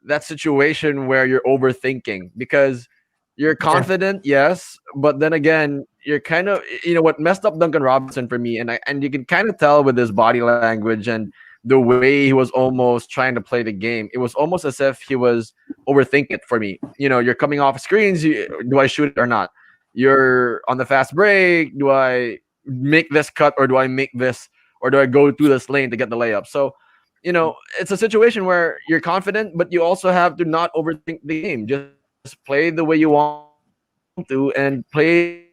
that situation where you're overthinking because you're yeah, confident, yes, but then again, you're kind of what messed up Duncan Robinson for me, and you can kind of tell with his body language and the way he was almost trying to play the game. It was almost as if he was overthinking it for me. You're coming off screens. Do I shoot it or not? You're on the fast break. Do I make this cut or do I make this or do I go through this lane to get the layup? So it's a situation where you're confident, but you also have to not overthink the game. Just play the way you want to and play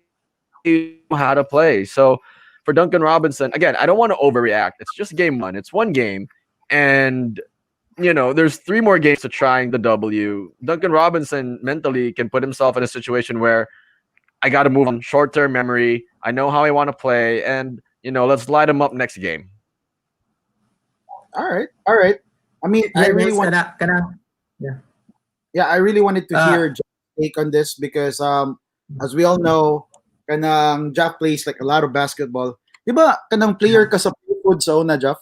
the way you know how to play. So for Duncan Robinson, again, I don't want to overreact. It's just game one. It's one game. And there's three more games to trying the W. Duncan Robinson mentally can put himself in a situation where I got to move on, short-term memory. I know how I want to play, and let's light him up next game. All right, all right. I mean, I yeah. really That's want. yeah. Yeah, I really wanted to Uh, hear Jeff's take on this because, as we all know, kanang Jeff plays like a lot of basketball. Di ba, kanang player ka sa Pure Foods sa una, Jeff?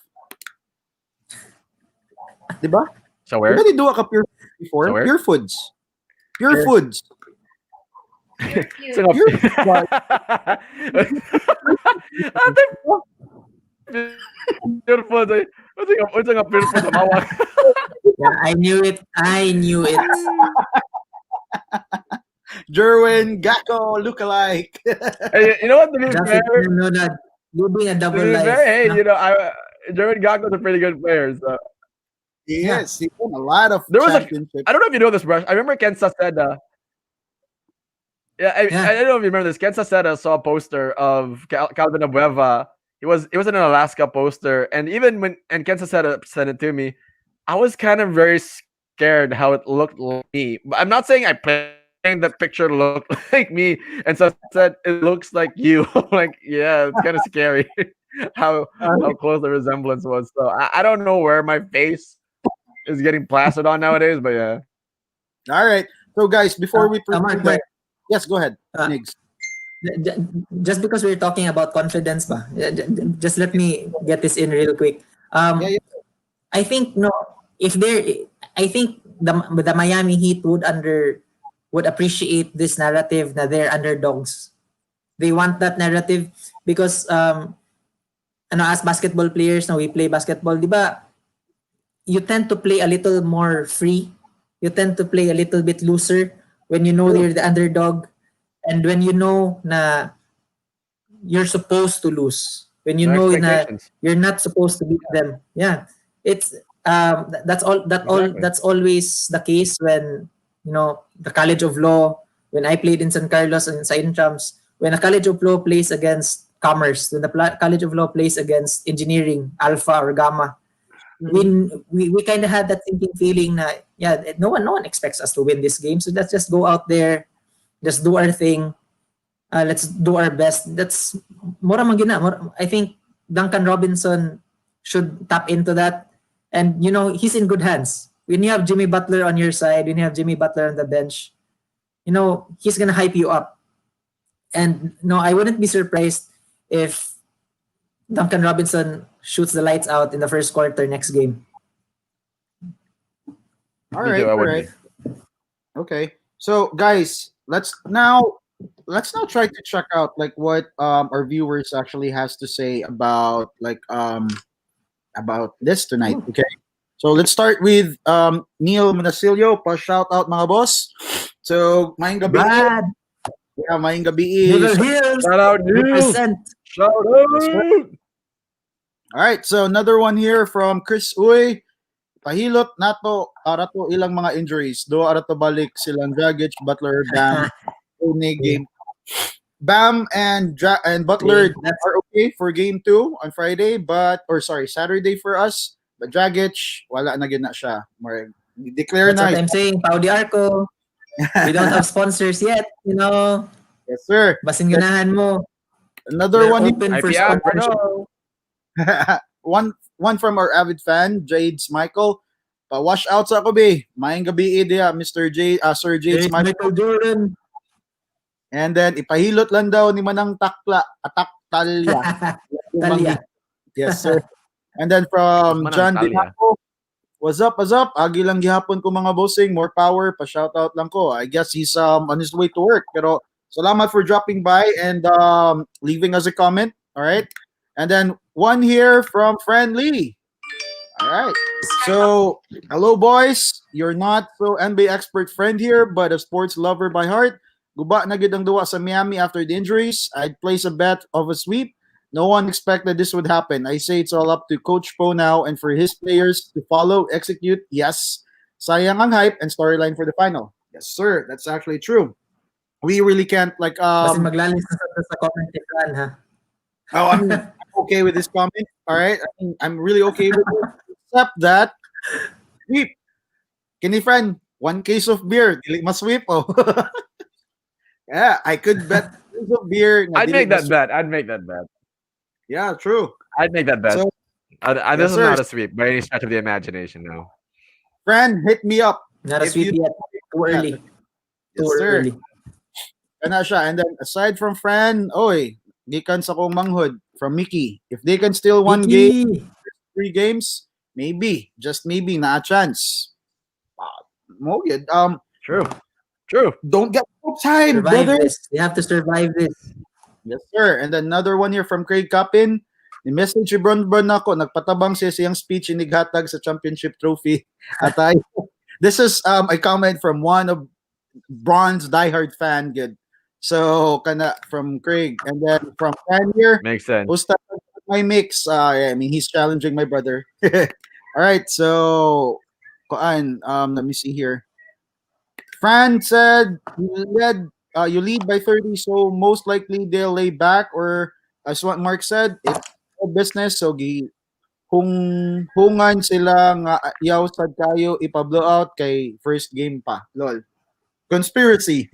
Di ba? So Di ba where? ni duwa ka Pure Foods before? So where? Pure Foods. Pure Sure. Foods. So nga- Pure Foods. Ate, beautiful. What's nga beautiful sa mawak? Yeah, I knew it. I knew it. Jerwin, Gakko, lookalike. Hey, you know what? To be Just fair, you know that living a double life. hey, No? Jeremy Gakko's a pretty good player. So Yeah, Yes, he won a lot of there was championships. I don't know if you know this, Brush. I remember Kensa said, yeah, I yeah. don't know if you remember this. Kensa said I saw a poster of Calvin Abueva. He was in an Alaska poster, and even when Kensa said it to me, I was kind of very scared how it looked like me. But I'm not saying I playing that picture looked like me, and so said it looks like you. I'm like, yeah, it's kind of scary how close the resemblance was. So I don't know where my face is getting plastered on nowadays, but yeah. All right. So, guys, before we proceed, Mark, yes, go ahead, uh, Nigs. just because we're talking about confidence ba, just let me get this in real quick. Yeah, yeah. I think no, if there, I think the Miami Heat would appreciate this narrative that they're underdogs. They want that narrative because as basketball players, now we play basketball, di ba? You tend to play a little more free. You tend to play a little bit looser when you know you're the underdog, and when you know na you're supposed to lose. When you No know na expectations. you're not supposed to beat them. Yeah. It's Exactly. that's always the case when the College of Law, when I played in San Carlos and sa Intrams, when a College of Law plays against Commerce, when the College of Law plays against Engineering, Alpha or Gamma, we kind of had that thinking feeling na yeah, no one expects us to win this game, so let's just go out there, just do our thing. Let's do our best. That's mura man gina. I think Duncan Robinson should tap into that, and he's in good hands. When you have Jimmy Butler on your side, when you have Jimmy Butler on the bench, he's gonna hype you up. And no, I wouldn't be surprised if Duncan Robinson shoots the lights out in the first quarter next game. All Me right, too, I all would right. be. Okay. So, guys, let's now try to check out like what our viewers actually has to say about about this tonight. Okay. So let's start with Neil Monasilio. Pa shout out mga boss. So maing gabi. Brad, Yeah, maing gabi. River Hills, Shout out Neil. represent. Shout Yes, sir. out. All right. So another one here from Chris Uy. Pahilot nato arato ilang mga injuries. Do arato balik silang Dragic, Butler, Bam, Tony game. Bam and Butler That's are okay for game 2 on Friday, Saturday for us. But Dragic, wala na gina siya. More declare that's na. what I'm saying. Pau Di Arco. We don't have sponsors yet. Yes, sir. Basing ganahan mo. Another We're one, open for IPR, sponsorship. no. one from our avid fan, Jades Michael. Pa-wash out sa ako, be. Mayang gabi dia, Mr. Sir Jades Michael. Michael Jordan. And then, ipahilot lang daw ni Manang Takla, Atak Talya. Talia. Yes, sir. And then from Manang John Talya. Dinaco, what's up, what's up? Agi lang gihapon ko mga bossing, more power, pa-shoutout lang ko. I guess he's on his way to work. Pero salamat for dropping by and leaving us a comment. All right. And then one here from Friendly. All right. So, hello, boys. You're not so NBA expert friend here, but a sports lover by heart. Guba na gid ang duwa sa Miami after the injuries. I'd place a bet of a sweep. No one expected this would happen. I say it's all up to Coach Po now and for his players to follow, execute. Yes. Sayang ang hype and storyline for the final. Yes, sir. That's actually true. We really can't Basing maglalis na sa comment ni Fran, ha? Oh, I'm okay with this comment. All right. I'm really okay with it. Except that sweep. Kini friend, one case of beer, dili masweep oh. Yeah, I could bet case of beer. na I'd dili make that masweep. bet. I'd make that bet. Yeah, true. I'd make that bet. So, This yes, is sir. not a sweep by any stretch of the imagination, no. Friend, hit me up. Not a If sweep you- yet. Too early. Yes, Too sir. early. Kana siya. And then aside from Fran, oy, gikan sa kong manghod from Mickey. If they can steal one game, Vicky. 3 games, maybe, just maybe, na a chance. Mo yun. True. True. Don't get no time, Survive brother. this. You have to survive this. Yes, sir. And then another one here from Craig Capin. Ni message si Bron ako, nagpatabang siya siyang speech inighatag sa championship trophy. At this is a comment from one of Bron's diehard fan. Good. So, kana from Craig. And then from Fran here, Makes sense. Usta my mix. Yeah, I mean, he's challenging my brother. All right, so, let me see here. Fran said you lead by 30, so most likely they'll lay back, or as what Mark said, it's a business, so hungan sila nga yaw sad kayo ipa-blow out kay first game pa. Lol. Conspiracy.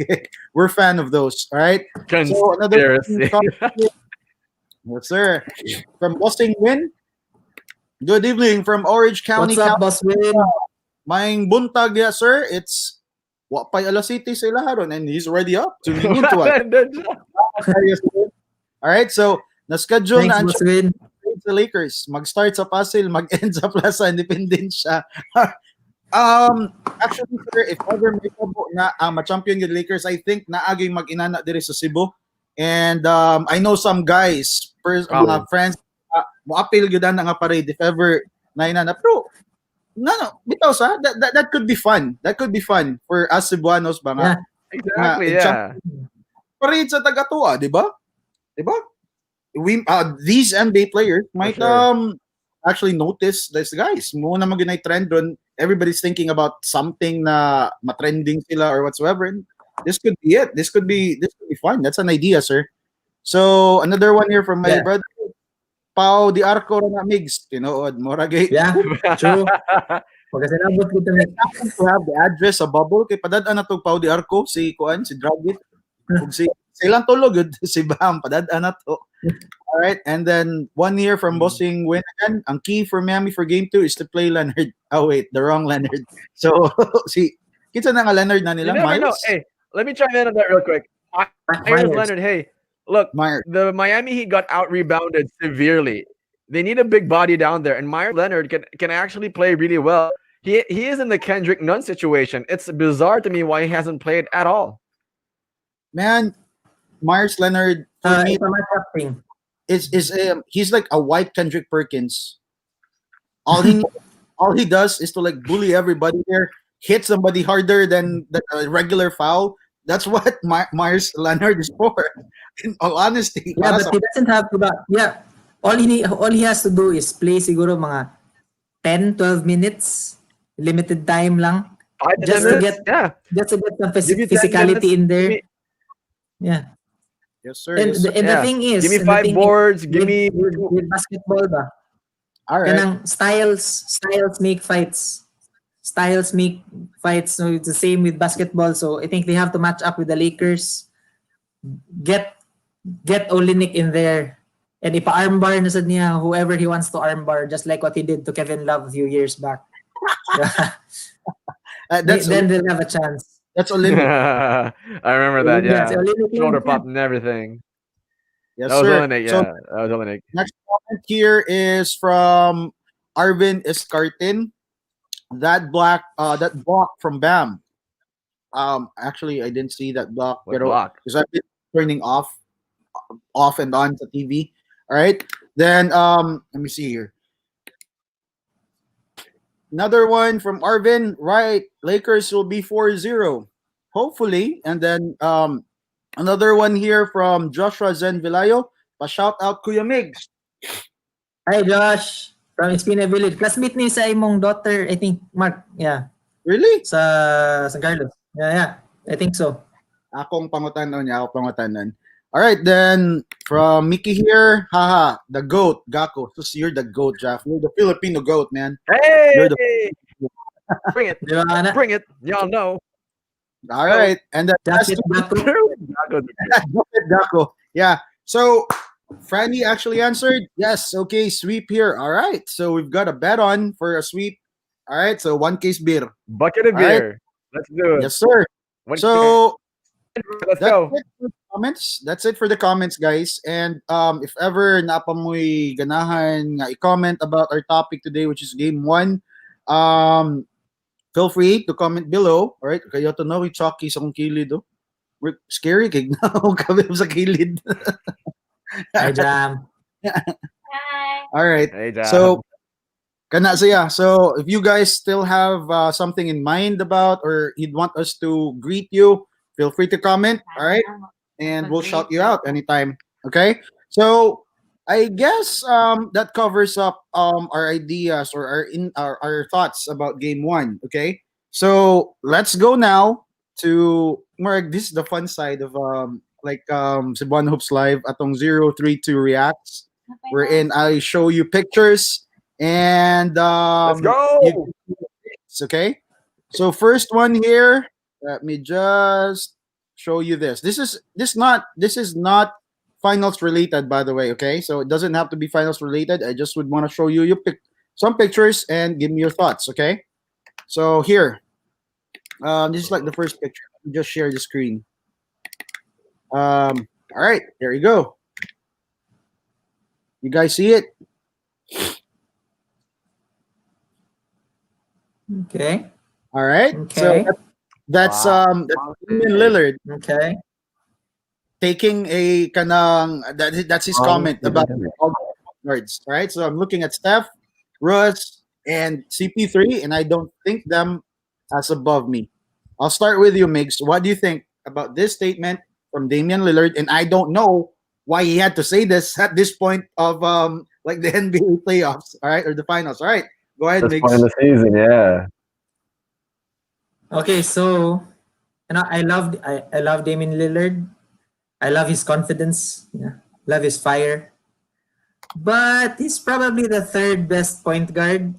We're fan of those. All right. So another Conspiracy. yes, sir. From Bossing Win. Good evening from Orange County. What's up, Boss Win? Maing buntag ya, sir. It's wapay alas city sila haron and he's already up tuning into us. All right. So na-schedule Thanks, na ang Boss Win. sa Lakers. Mag-start sa Pasig, mag-end sa Plaza Independencia. Actually, sir, if ever may tabo na ma-champion yung Lakers, I think naaging mag-inana diri sa Cebu. And I know some guys, mga friends, mo-appeal yun na nga parade if ever na inana. Pero, no, bitaw sa, that could be fun. That could be fun for us Cebuanos ba nga. Yeah. Exactly, yeah. Parade sa Tagatua, di ba? Di ba? These NBA players might actually notice this guys. Muna mag-unite trend ron. Everybody's thinking about something na matrending sila or whatsoever. And this could be it. This could be fun. That's an idea, sir. So another one here from my brother. Pau di Arco na mix. Tinood. Moragay. Yeah, true. Pagkasinabot ko kami. To have the address sa bubble. Kay padadaan na to Pau di Arco. Si Kuan, si Dragit. Silang tulog. Si Bam. Padadaan na to. All right, and then 1 year from Bossing Win again. Ang key for Miami for game 2 is to play Leonard. Oh wait, the wrong Leonard. So see, kita na nga Leonard na nila. You never know. Hey, let me chime in on that real quick. Myers Leonard, hey, look, the Miami Heat got out rebounded severely. They need a big body down there, and Myers Leonard can actually play really well. He is in the Kendrick Nunn situation. It's bizarre to me why he hasn't played at all. Man, Myers Leonard for me is he's like a white Kendrick Perkins. All he does is to like bully everybody there, hit somebody harder than a regular foul. That's what Myers Leonard is for. In all honesty. Yeah, but he doesn't have to. Yeah, all he has to do is play siguro mga 10-12 minutes, limited time lang, just to get some physicality in there. Yeah. Yes, sir. And the thing is, give me 5 boards. Give me with basketball ba? All right. Kanang styles make fights. Styles make fights. So it's the same with basketball. So I think they have to match up with the Lakers. Get Olenek in there. And ipa-armbar na sad niya whoever he wants to armbar, just like what he did to Kevin Love a few years back. Then they'll have a chance. That's Olympic. I remember that, yeah. Shoulder pop and everything. Yes, that sir. Was Olenek, yeah. So, that was Olenek. Next comment here is from Arvin Escartin. That block from Bam. Actually, I didn't see that block. Block? Because I've been turning off and on the TV. All right. Then let me see here. Another one from Arvin. Right. Lakers will be 4-0. Hopefully. And then another one here from Joshua Zen Vilayo. Pa-shout out Kuya Migs. Hi Josh. From Espina Village. Classmate ni sa imong daughter, I think, Mark. Yeah. Really? Sa Carlos. Yeah. I think so. Akong pangutanon niya. Ako pangutanon. All right, then from Mickey here, haha, the GOAT, Gako. So you're the GOAT, Jeff. You're the Filipino GOAT, man. Hey! You're the... Bring it. Bring it. Y'all know. All right. And then Gako. Yeah. So Franny actually answered, yes, okay, sweep here. All right. So we've got a bet on for a sweep. All right. So 1 case beer. Bucket of beer. Right. Let's do it. Yes, sir. So let's go. That's it for the comments, guys. And if ever napamoy ganahan nga i-comment about our topic today, which is game 1, feel free to comment below. All right? Kayo to know we chalky sa kong kilid. Oh. We're scary kay na kami sa kilid. Hi, Jam. Hi. All right. Hey, Jam. So kana siya. So if you guys still have something in mind about or you'd want us to greet you, feel free to comment. All right. And we'll shout you out anytime. Okay. So I guess that covers up our ideas or our thoughts about game 1. Okay. So let's go now to more like this is the fun side of Cebuano Hoops Live atong 032 reacts, wherein I show you pictures and Let's you go. can see the picks, okay? So first one here, let me just show you this. This is not finals related, by the way, okay? So it doesn't have to be finals related. I just would want to show you some pictures and give me your thoughts, okay? So here, this is like the first picture. Let me just share the screen. All right, there you go. You guys see it? Okay. All right. So Okay. that's that's Damian Lillard Okay. taking a kanang that's his comment about all the guards. Right. So I'm looking at Steph, Russ, and CP3, and I don't think them as above me. I'll start with you, Migs. What do you think about this statement from Damian Lillard? And I don't know why he had to say this at this point of like the NBA playoffs, all right, or the finals. All right. Go ahead, This point in Migs. the season, yeah. Okay, so I love Damien Lillard. I love his confidence. Yeah. Love his fire. But he's probably the third best point guard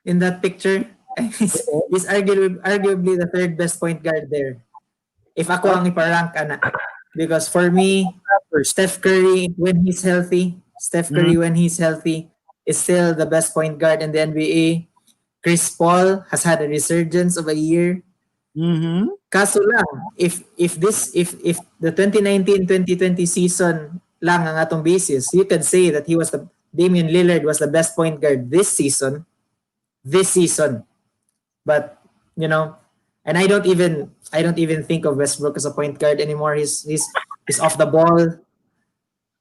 in that picture. He's arguably the third best point guard there. If ako ang iparank ana. Because for me, Steph Curry when he's healthy, is still the best point guard in the NBA. Chris Paul has had a resurgence of a year. Mm-hmm. Kaso lang, if the 2019-2020 season lang ang atong basis, you could say that Damian Lillard was the best point guard this season. But you know, and I don't even think of Westbrook as a point guard anymore. He's off the ball.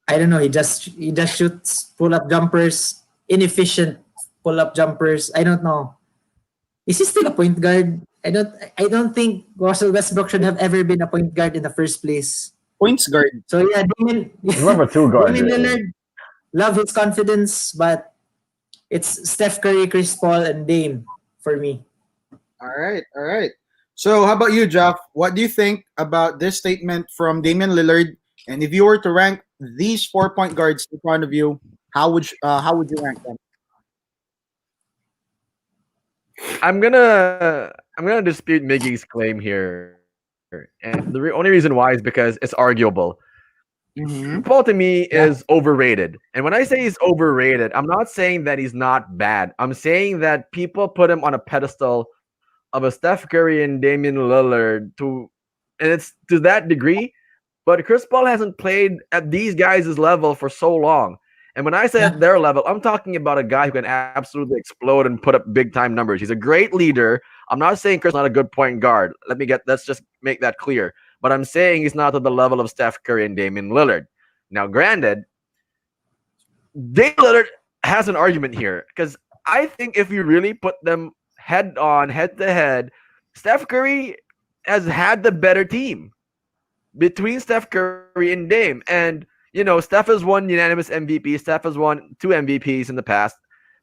I don't know. He just shoots pull up jumpers, inefficient pull up jumpers. I don't know. Is he still a point guard? I don't think Russell Westbrook should have ever been a point guard in the first place. Points guard. So yeah, Damien, He's number two guard. Damien Really. Lillard, love his confidence, but it's Steph Curry, Chris Paul, and Dame for me. All right, all right. So, how about you, Jeff? What do you think about this statement from Damian Lillard? And if you were to rank these 4 point guards in front of you, how would you rank them? I'm gonna dispute Miggy's claim here, and the only reason why is because it's arguable. Mm-hmm. Paul to me is overrated, and when I say he's overrated, I'm not saying that he's not bad. I'm saying that people put him on a pedestal of a Steph Curry and Damian Lillard and it's to that degree. But Chris Paul hasn't played at these guys' level for so long. And when I say at their level, I'm talking about a guy who can absolutely explode and put up big time numbers. He's a great leader. I'm not saying Chris is not a good point guard. Let's just make that clear. But I'm saying he's not at the level of Steph Curry and Damian Lillard. Now, granted, Damian Lillard has an argument here because I think if you really put them head to head, Steph Curry has had the better team between Steph Curry and Dame. And, Steph has won unanimous MVP. Steph has won 2 MVPs in the past.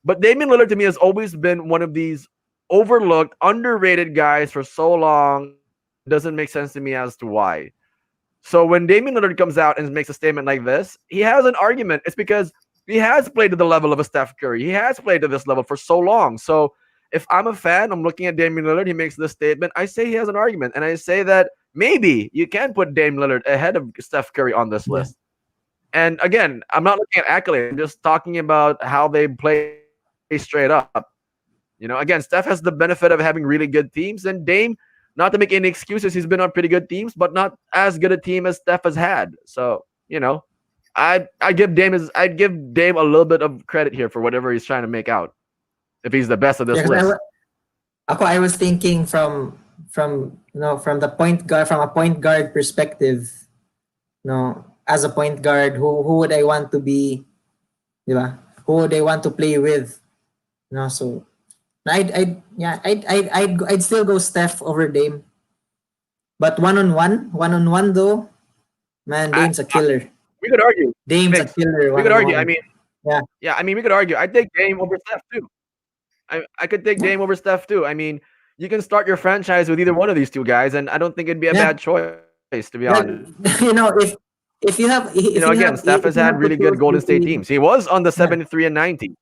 But Damian Lillard to me has always been one of these overlooked, underrated guys for so long. It doesn't make sense to me as to why. So when Damian Lillard comes out and makes a statement like this, he has an argument. It's because he has played to the level of a Steph Curry. He has played to this level for so long. So if I'm a fan, I'm looking at Damian Lillard, he makes this statement, I say he has an argument. And I say that maybe you can put Dame Lillard ahead of Steph Curry on this list. And again, I'm not looking at accolades. I'm just talking about how they play straight up. Again, Steph has the benefit of having really good teams. And Dame, not to make any excuses, he's been on pretty good teams, but not as good a team as Steph has had. So, I'd give Dame a little bit of credit here for whatever he's trying to make out. If he's the best of this list. I was thinking from the point guard, from a point guard perspective, as a point guard, who would I want to be, diba? Who would I want to play with? So I'd still go Steph over Dame. But one-on-one though, man, Dame's a killer. We could argue. Dame's a killer. We could argue. I mean, yeah. I mean, we could argue. I'd take Dame over Steph too. I could take Dame over Steph too. I mean, you can start your franchise with either one of these two guys, and I don't think it'd be a bad choice, to be honest. If you have, Steph has had really good Golden State teams. He was on the 73 and 90.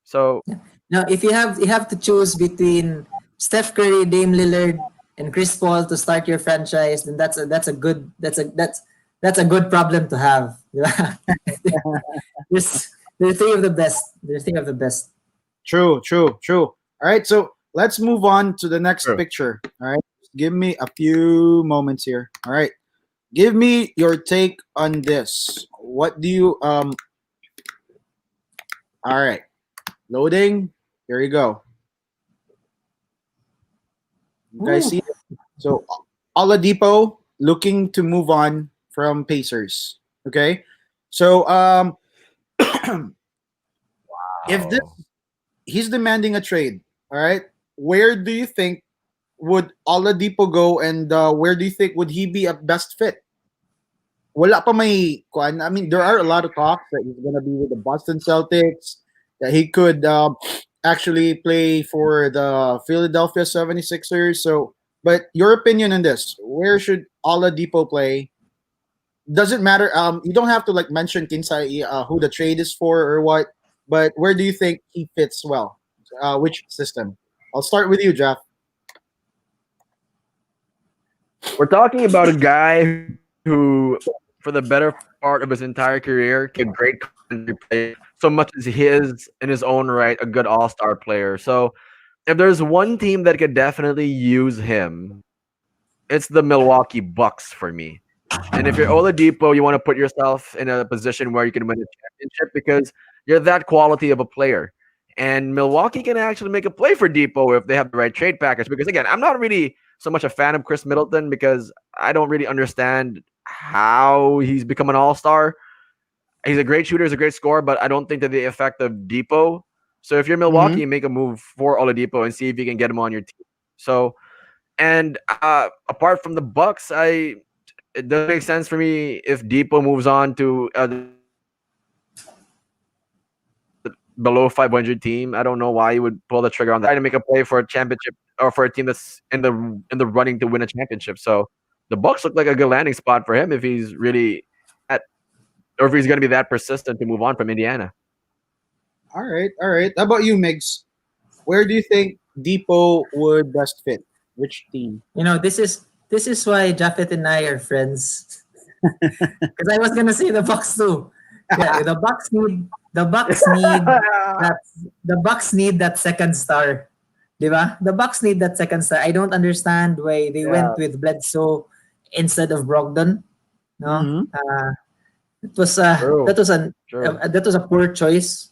So Now, if you have to choose between Steph Curry, Dame Lillard, and Chris Paul to start your franchise, then that's a good problem to have. Di ba? They're three of the best. They're three of the best. True, true, true. All right, so let's move on to the next true. picture. All right, give me a few moments here. All right, give me your take on this. What do you All right, loading. Here you go. You guys Ooh. see it? So Oladipo looking to move on from Pacers. Okay, so if this Wow. he's demanding a trade, all right, where do you think would Oladipo go, and where do you think would he be a best fit? Wala pa may kuan. I mean, there are a lot of talks that he's gonna be with the Boston Celtics, that he could actually play for the Philadelphia 76ers. So, but your opinion on this, where should Oladipo play? Doesn't matter. You don't have to like mention Kinsai, who the trade is for or what, but where do you think he fits well? Which system? I'll start with you, Jeff. We're talking about a guy who, for the better part of his entire career, can be a great complementary player, so much as he is in his own right a good all-star player. So if there's one team that could definitely use him, it's the Milwaukee Bucks for me. And if you're Oladipo, you want to put yourself in a position where you can win a championship because you're that quality of a player. And Milwaukee can actually make a play for Depot if they have the right trade package. Because again, I'm not really so much a fan of Chris Middleton because I don't really understand how he's become an all-star. He's a great shooter, he's a great scorer, but I don't think that the effect of Depot. So if you're Mm-hmm. Milwaukee, make a move for Oladipo and see if you can get him on your team. So and apart from the Bucks, it doesn't make sense for me if Depot moves on to below 500 team. I don't know why you would pull the trigger on that. Trying to make a play for a championship or for a team that's in the running to win a championship. So the Bucks look like a good landing spot for him if he's really at or if he's going to be that persistent to move on from Indiana. All right, all right. How about you, Migs? Where do you think Depot would best fit? Which team? You know, this is why Japheth and I are friends. Because I was gonna say the Bucks too. Yeah, that the Bucks need that second star. Diba? The Bucks need that second star. I don't understand why they Yeah, went with Bledsoe instead of Brogdon. No, Mm-hmm. it was true, true. that was a poor choice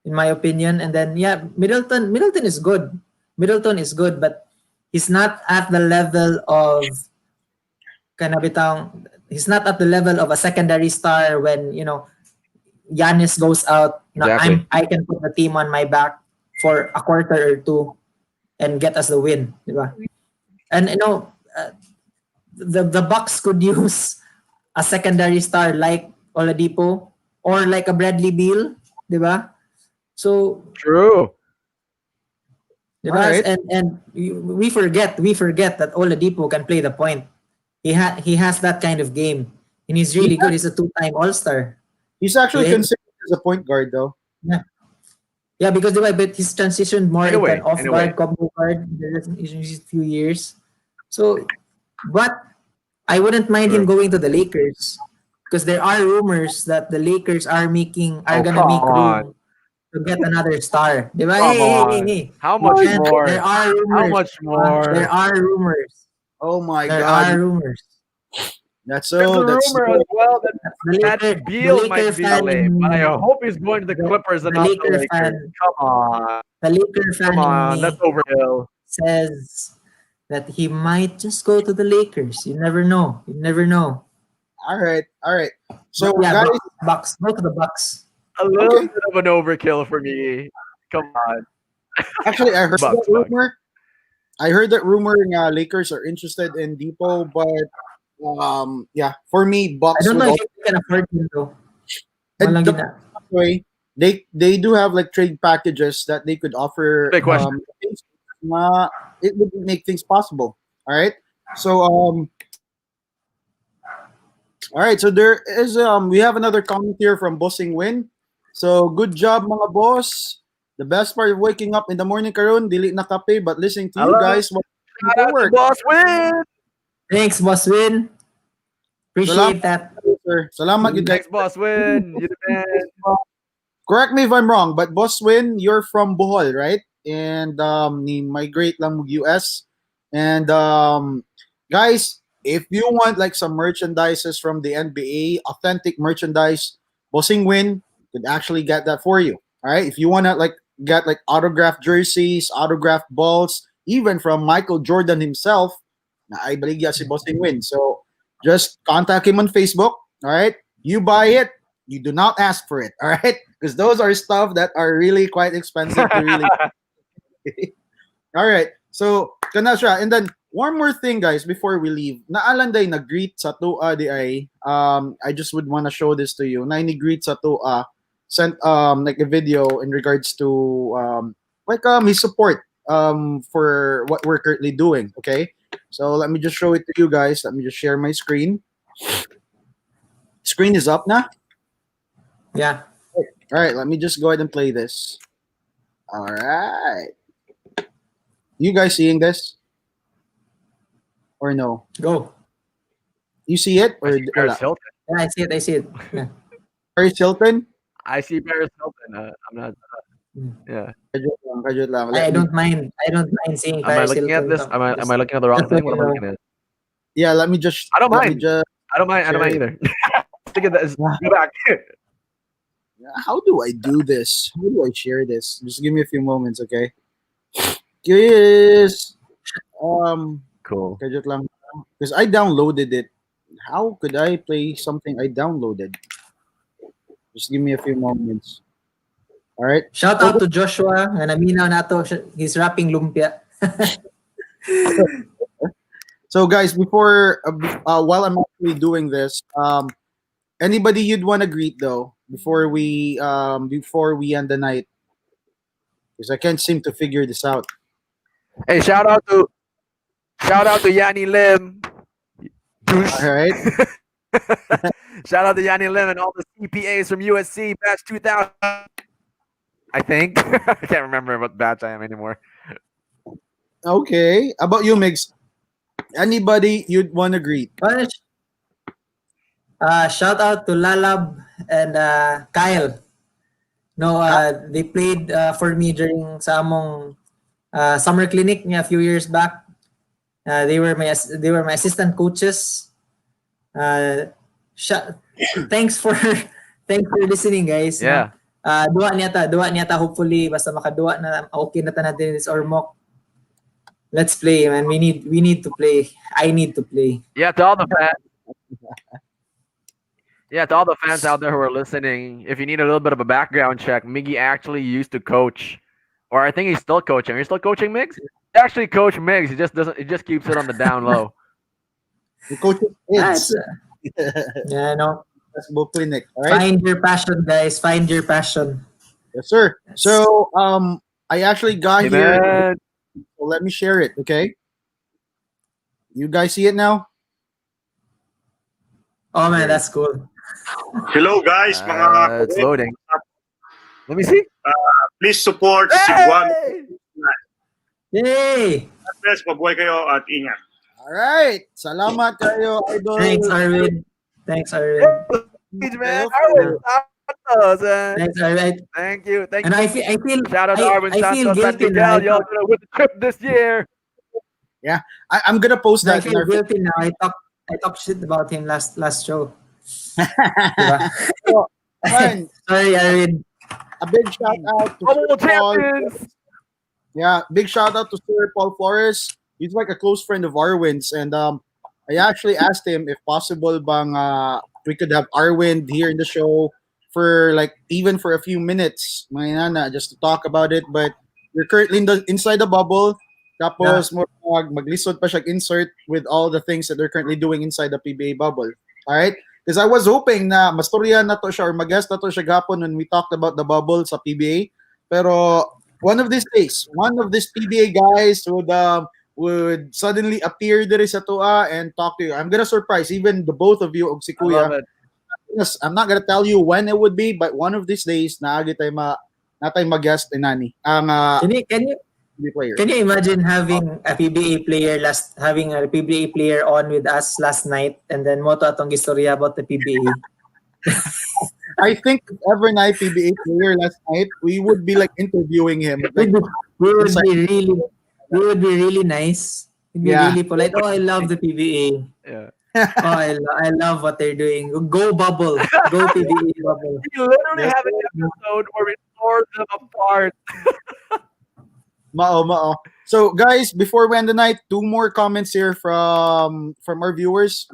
in my opinion. And then yeah, Middleton is good. Middleton is good, but he's not at the level of kanabitang. He's not at the level of a secondary star when Giannis goes out. No, Exactly. I can put the team on my back for a quarter or two and get us the win, diba? And the Bucks could use a secondary star like Oladipo or like a Bradley Beal, diba? So, True. All diba? right. And we forget that Oladipo can play the point. He has that kind of game, and he's He's, really good. He's a two-time All-Star. he's actually Yeah, considered as a point guard, though. yeah, yeah, because diba, but he's transitioned more In a into an way, in a way. off-guard, combo guard in these few years. So, but I wouldn't mind him True. going to the Lakers because there are rumors that the Lakers are Oh, gonna come make on. room to get another star. Diba? Come Hey. on. How much Man, there more? are How rumors. much There more? are rumors. Oh my There God, are rumors. that's There's a so. That's rumor as so. well that The Beal Laker might be fan LA, but I hope he's going to the Clippers and the not the Laker Lakers. fan Come on. the Laker Come fan in on. That's me overkill. says that he might just go to the Lakers. You never know. You never know. All right, all right. But So, yeah, guys, Bucks. Go to the Bucks. A little okay. bit of an overkill for me. Come on. Actually, I heard that Bucks, Bucks. rumor. I heard that rumor. Lakers are interested in Depot, but yeah, for me, I Bucks don't would know if also. you can afford him though. And Walang the gina. way they do have like trade packages that they could offer. Big question. Uh, it would make things possible. All right. So all right. So there is we have another comment here from Bossing Win. So good job, mga boss. The best part of waking up in the morning, karon, dili na kape, but listening to I you love guys it. while Shout for out to work. Boss Win. Thanks, Boss Win. Appreciate that. Sir. Salamat, good guys. Thanks, Boss Win. You the man. Correct me if I'm wrong, but Boss Win, you're from Bohol, right? And ni migrate lang mo US. And guys, if you want like some merchandises from the NBA, authentic merchandise, Bossing Win could actually get that for you. All right, if you wanna like get like autographed jerseys, autographed balls, even from Michael Jordan himself, na ay baligya si Bossing Win. So just contact him on Facebook. All right, you buy it, you do not ask for it. All right, because those are stuff that are really quite expensive to really. All right. So, kana siya. And then, one more thing, guys, before we leave. Naalanday nag-greet sa tua di ay. I just would want to show this to you. Na ni-greet sa tua. Sent like a video in regards to his support for what we're currently doing. Okay. So, let me just show it to you guys. Let me just share my screen. Screen is up na. Yeah. All right. Let me just go ahead and play this. All right. You guys seeing this? Or no? Go. You see it? I Or see Paris wala? Hilton. Yeah, I see it. I see it. Yeah. Paris Hilton? I see Paris Hilton. I'm not. Yeah. Kajut lang. I don't mind. I don't mind seeing Am I Paris looking at Hilton. this? Am I looking at the wrong Just thing? let What you am I know. looking at? Yeah, let me just. I don't let me mind. just- I don't mind. I don't mind either. Look at this. Go back. How do I do this? How do I share this? Just give me a few moments, okay? Yes. Cool. Kajut lang. Because I downloaded it. How could I play something I downloaded? Just give me a few moments. All right. Shout out to Joshua. Nga naminaw nato. He's rapping lumpia. So, guys, before while I'm actually doing this, anybody you'd want to greet though before we end the night? Because I can't seem to figure this out. Hey, shout out to Yanni Lim. All right. Shout out to Yanni Lim and all the CPAs from USC batch 2000. I think I can't remember what batch I am anymore. Okay. How about you, Migs? Anybody you'd want to greet? Shout out to Lalab and Kyle. No, they played for me during sa among summer clinic niya a few years back. They were my assistant coaches. Thanks for listening, guys. Yeah. Duwa niyata hopefully basta makaduwa na okay na tanan din this Ormoc. Let's play, man. We need to play. I need to play. Yeah, to all the fans. Yeah, to all the fans out there who are listening, if you need a little bit of a background check, Miggy actually used to coach, or I think he's still coaching. Are you still coaching, Migs? He actually coach Migs. He just doesn't. He just keeps it on the down low. The coach is Yeah, no. basketball clinic. All right. Find your passion, guys. Find your passion. Yes, sir. So I actually got Hey, here. man. So let me share it. Okay. You guys see it now? Oh man, that's cool. Hello guys, mga It's loading. Let me see. please support Cebuano. Hey! Yay! Best, mabuhay kayo at ingat. All right. Salamat kayo, idol. Thanks, Arvin. Thanks, Arvin. Man. Arwin Santos. Thanks, Arvin. Thank you. Thank And you. I feel Shout out to Arwin I feel Santos and guilty now. Miguel. Y'all gonna win the trip this year. I'm gonna post I that in feel our guilty now. I talked shit about him last show. Diba? Fine. Sorry, Arvin. A big shout out to Double Sir Paul. champions. Yeah, big shout out to Sir Paul Flores. He's like a close friend of Arwin's, and I actually asked him if possible bang we could have Arwin here in the show for like even for a few minutes, mga nana, just to talk about it. But we're currently inside the bubble. Tapos maglisod pa siya insert with all the things that they're currently doing inside the PBA bubble. All right? Because I was hoping na mastorya na to siya or mag-guest na to siya gapon when we talked about the bubble sa PBA. Pero one of these days, one of these PBA guys would suddenly appear there sa Tua and talk to you. I'm gonna surprise even the both of you og si I love Kuya. it. Yes, I'm not gonna tell you when it would be, but one of these days naagi tayo natay mag-guest inani ang Can you can you PBA player. can you imagine having a PBA player on with us last night and then mo to atong istorya about the PBA? I think if ever na PBA player last night, we would be like interviewing him. Like, We would be really we would be really nice. We'd be Yeah. really polite. Oh, I love the PBA. Yeah. Oh, I love what they're doing. Go bubble. Go PBA bubble. We literally Yes, have an episode where we tore them apart. Mao. So guys, before we end the night, two more comments here from our viewers.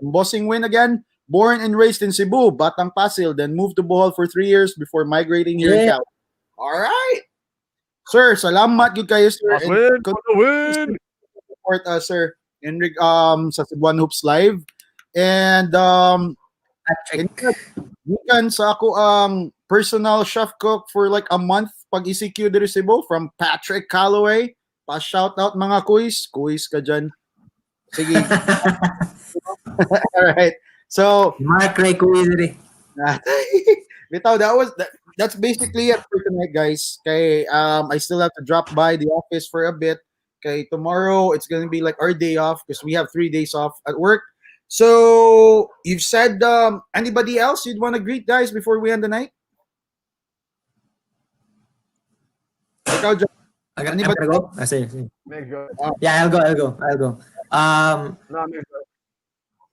Bossing Win again. Born and raised in Cebu, Batang Pasil, then moved to Bohol for 3 years before migrating here in Yeah. Cal. All right. Sir, salamat good kayo, sir. Must And win, continue must win. to support us, sir. In sa Cebuano Hoops Live. And Patrick. Gikan sa ako ang personal chef cook for like a month pag ECQ diri Cebu from Patrick Calloway. Pa-shout out mga kuis. Kuis ka dyan. Sige. All right. So, Mark Ray Kuizri. bitaw, that's basically it for tonight, guys. Okay, I still have to drop by the office for a bit. Okay, tomorrow it's gonna be like our day off because we have 3 days off at work. So you've said anybody else you'd want to greet, guys, before we end the night? Ikaw, John. I'm Anybody? gonna go. Sige. Make sure. Yeah, I'll go. No, make sure.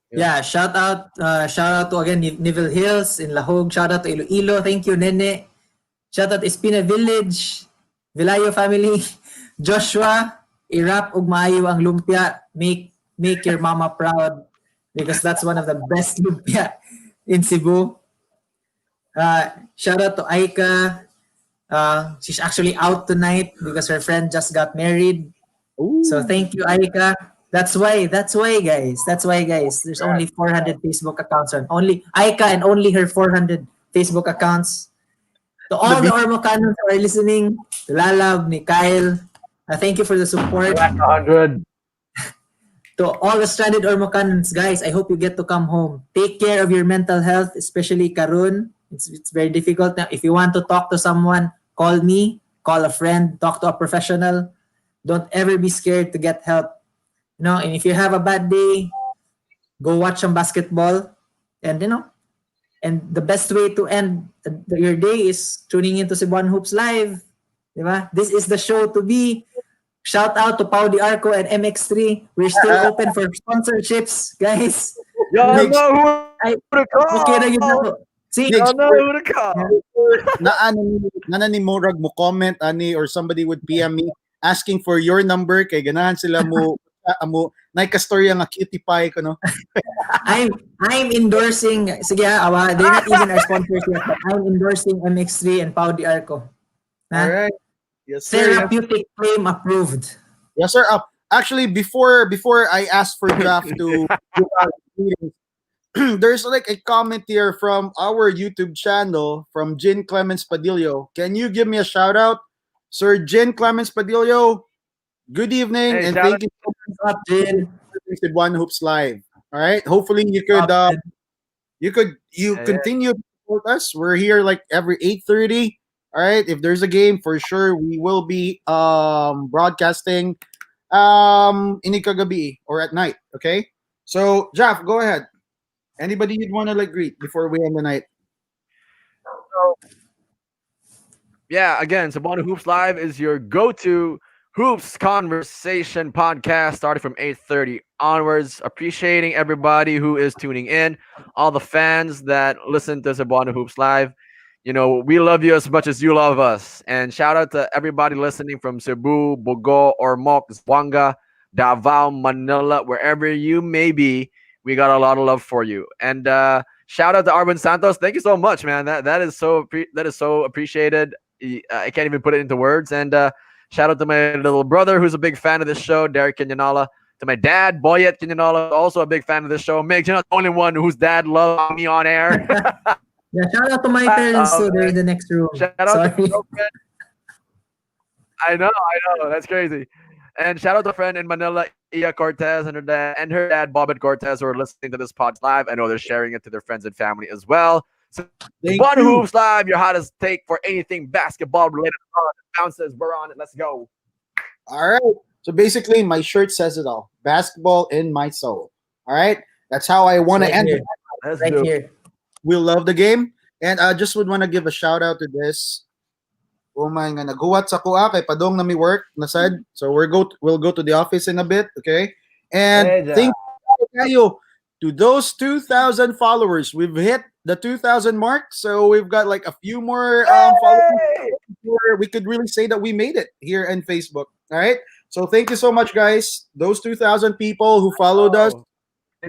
Yeah, shout out to again Nivel Hills in Lahog. Shout out to Iloilo. Thank you, Nene. Shout out Espina Village, Vilayo family, Joshua. Irap ug maayo ang lumpia. Make your mama proud because that's one of the best lumpia in Cebu. Shout out to Aika. She's actually out tonight because her friend just got married. Ooh. So thank you, Aika. That's why, guys. There's only 400 Facebook accounts on only Aika and only her 400 Facebook accounts. To all the Ormo Canons who are listening, to Lalab, ni Kyle, thank you for the support. 100. To all the stranded Ormo Canons, guys, I hope you get to come home. Take care of your mental health, especially Karun. It's very difficult now. If you want to talk to someone, call me, call a friend, talk to a professional. Don't ever be scared to get help. And if you have a bad day, go watch some basketball. And and the best way to end your day is tuning into Cebuano Hoops Live. Diba? This is the show to be. Shout out to Pau Di Arco and MX3. We're still open for sponsorships, guys. Y'all Next- know Ay, who to call. okay na yun ako. See, Next- Y'all know who to call. na ni Morag mo comment ani or somebody would PM me asking for your number kay ganahan sila mo naikastorya nga cutie pie ko no. I'm endorsing. Sige awa, they're not even our sponsors yet, but I'm endorsing MX3 and Pau Di Arco. All right. Yes, sir. Therapeutic claim approved. Yes, sir. Actually, before I asked for draft to give out meetings, there's like a comment here from our YouTube channel from Jin Clemens Padillo. Can you give me a shout out, Sir Jin Clemens Padillo? Good evening, Hey, and shout thank out- you so What's up, Jin? much for One Hoops Live. All right. Hopefully, you could Yeah. continue to support us. We're here like every 8:30. All right. If there's a game, for sure we will be broadcasting inikagabi or at night. Okay. So Jeff, go ahead. Anybody you'd want to like greet before we end the night? Yeah, again, Cebuano Hoops Live is your go-to hoops conversation podcast starting from 8:30 onwards. Appreciating everybody who is tuning in, all the fans that listen to Cebuano Hoops Live. You know, we love you as much as you love us. And shout out to everybody listening from Cebu, Bogo, Ormoc, Zamboanga, Davao, Manila, wherever you may be. We got a lot of love for you. And shout out to Arvin Santos. Thank you so much, man. That is so appreciated. I can't even put it into words. And shout out to my little brother who's a big fan of this show, Derek Quinanola. To my dad, Boyet Quinanola, also a big fan of this show. Migs, you're not the only one whose dad loves me on air. Yeah, shout out to my parents too. They're in the next room. Shout out Sorry. to girlfriend. I know, that's crazy. And shout out to a friend in Manila, Iya Cortez, and her dad, Bobet Cortez, who are listening to this pod live. I know they're sharing it to their friends and family as well. Thank Cebuano you. Hoops Live, your hottest take for anything basketball related. Bounces, we're on it. Let's go. All right. So basically, my shirt says it all. Basketball in my soul. All right. That's how I want to Right end here. it. Let's Right do it. here. We love the game. And I just would want to give a shout out to this. Oh my nga, naghuwat sa kuha kay padong na mi work na said. So we'll go to the office in a bit, okay? And Hey, thank you to those 2,000 followers. We've hit the 2,000 mark, so we've got like a few more followers where we could really say that we made it here in Facebook. All right. So thank you so much, guys. Those 2,000 people who followed us,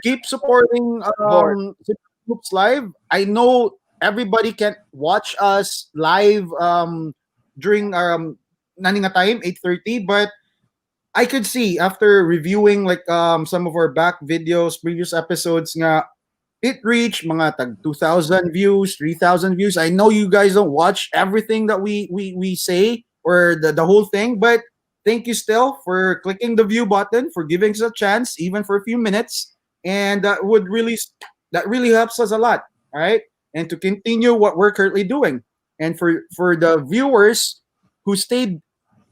keep supporting Support. Hoops Live. I know everybody can watch us live during nani nga time 8:30, but I could see after reviewing like some of our back videos, previous episodes nga it reached mga tag 2,000 views, 3,000 views. I know you guys don't watch everything that we say or the whole thing, but thank you still for clicking the view button, for giving us a chance, even for a few minutes, and that really helps us a lot. All right, and to continue what we're currently doing, and for the viewers who stayed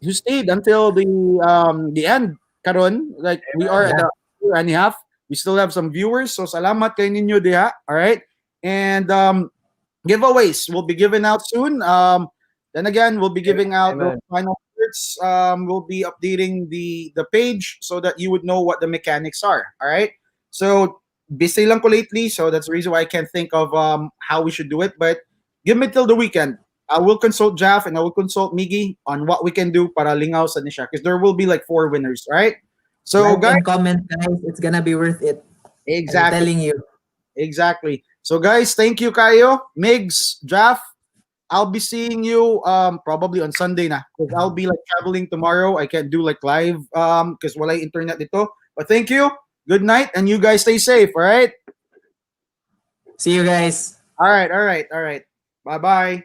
until the end. Karon, like we are at the hour and a half. We still have some viewers, so salamat kay ninyo diha. All right, and giveaways will be given out soon. Then again, we'll be giving out those Amen. final words. We'll be updating the page so that you would know what the mechanics are. All right. So busy lang ko lately, so that's the reason why I can't think of how we should do it. But give me till the weekend. I will consult Jaff and I will consult Miggy on what we can do para lingaw sa nisha because there will be like 4 winners. All right. So Like guys, and comment, guys. It's gonna be worth it. I'm exactly. telling you. Exactly. So guys, thank you Kayo, Migs, Jaff. I'll be seeing you probably on Sunday na because I'll be like traveling tomorrow. I can't do like live because wala internet dito. But thank you. Good night and you guys stay safe, all right? See you guys. All right, all right, all right. Bye-bye.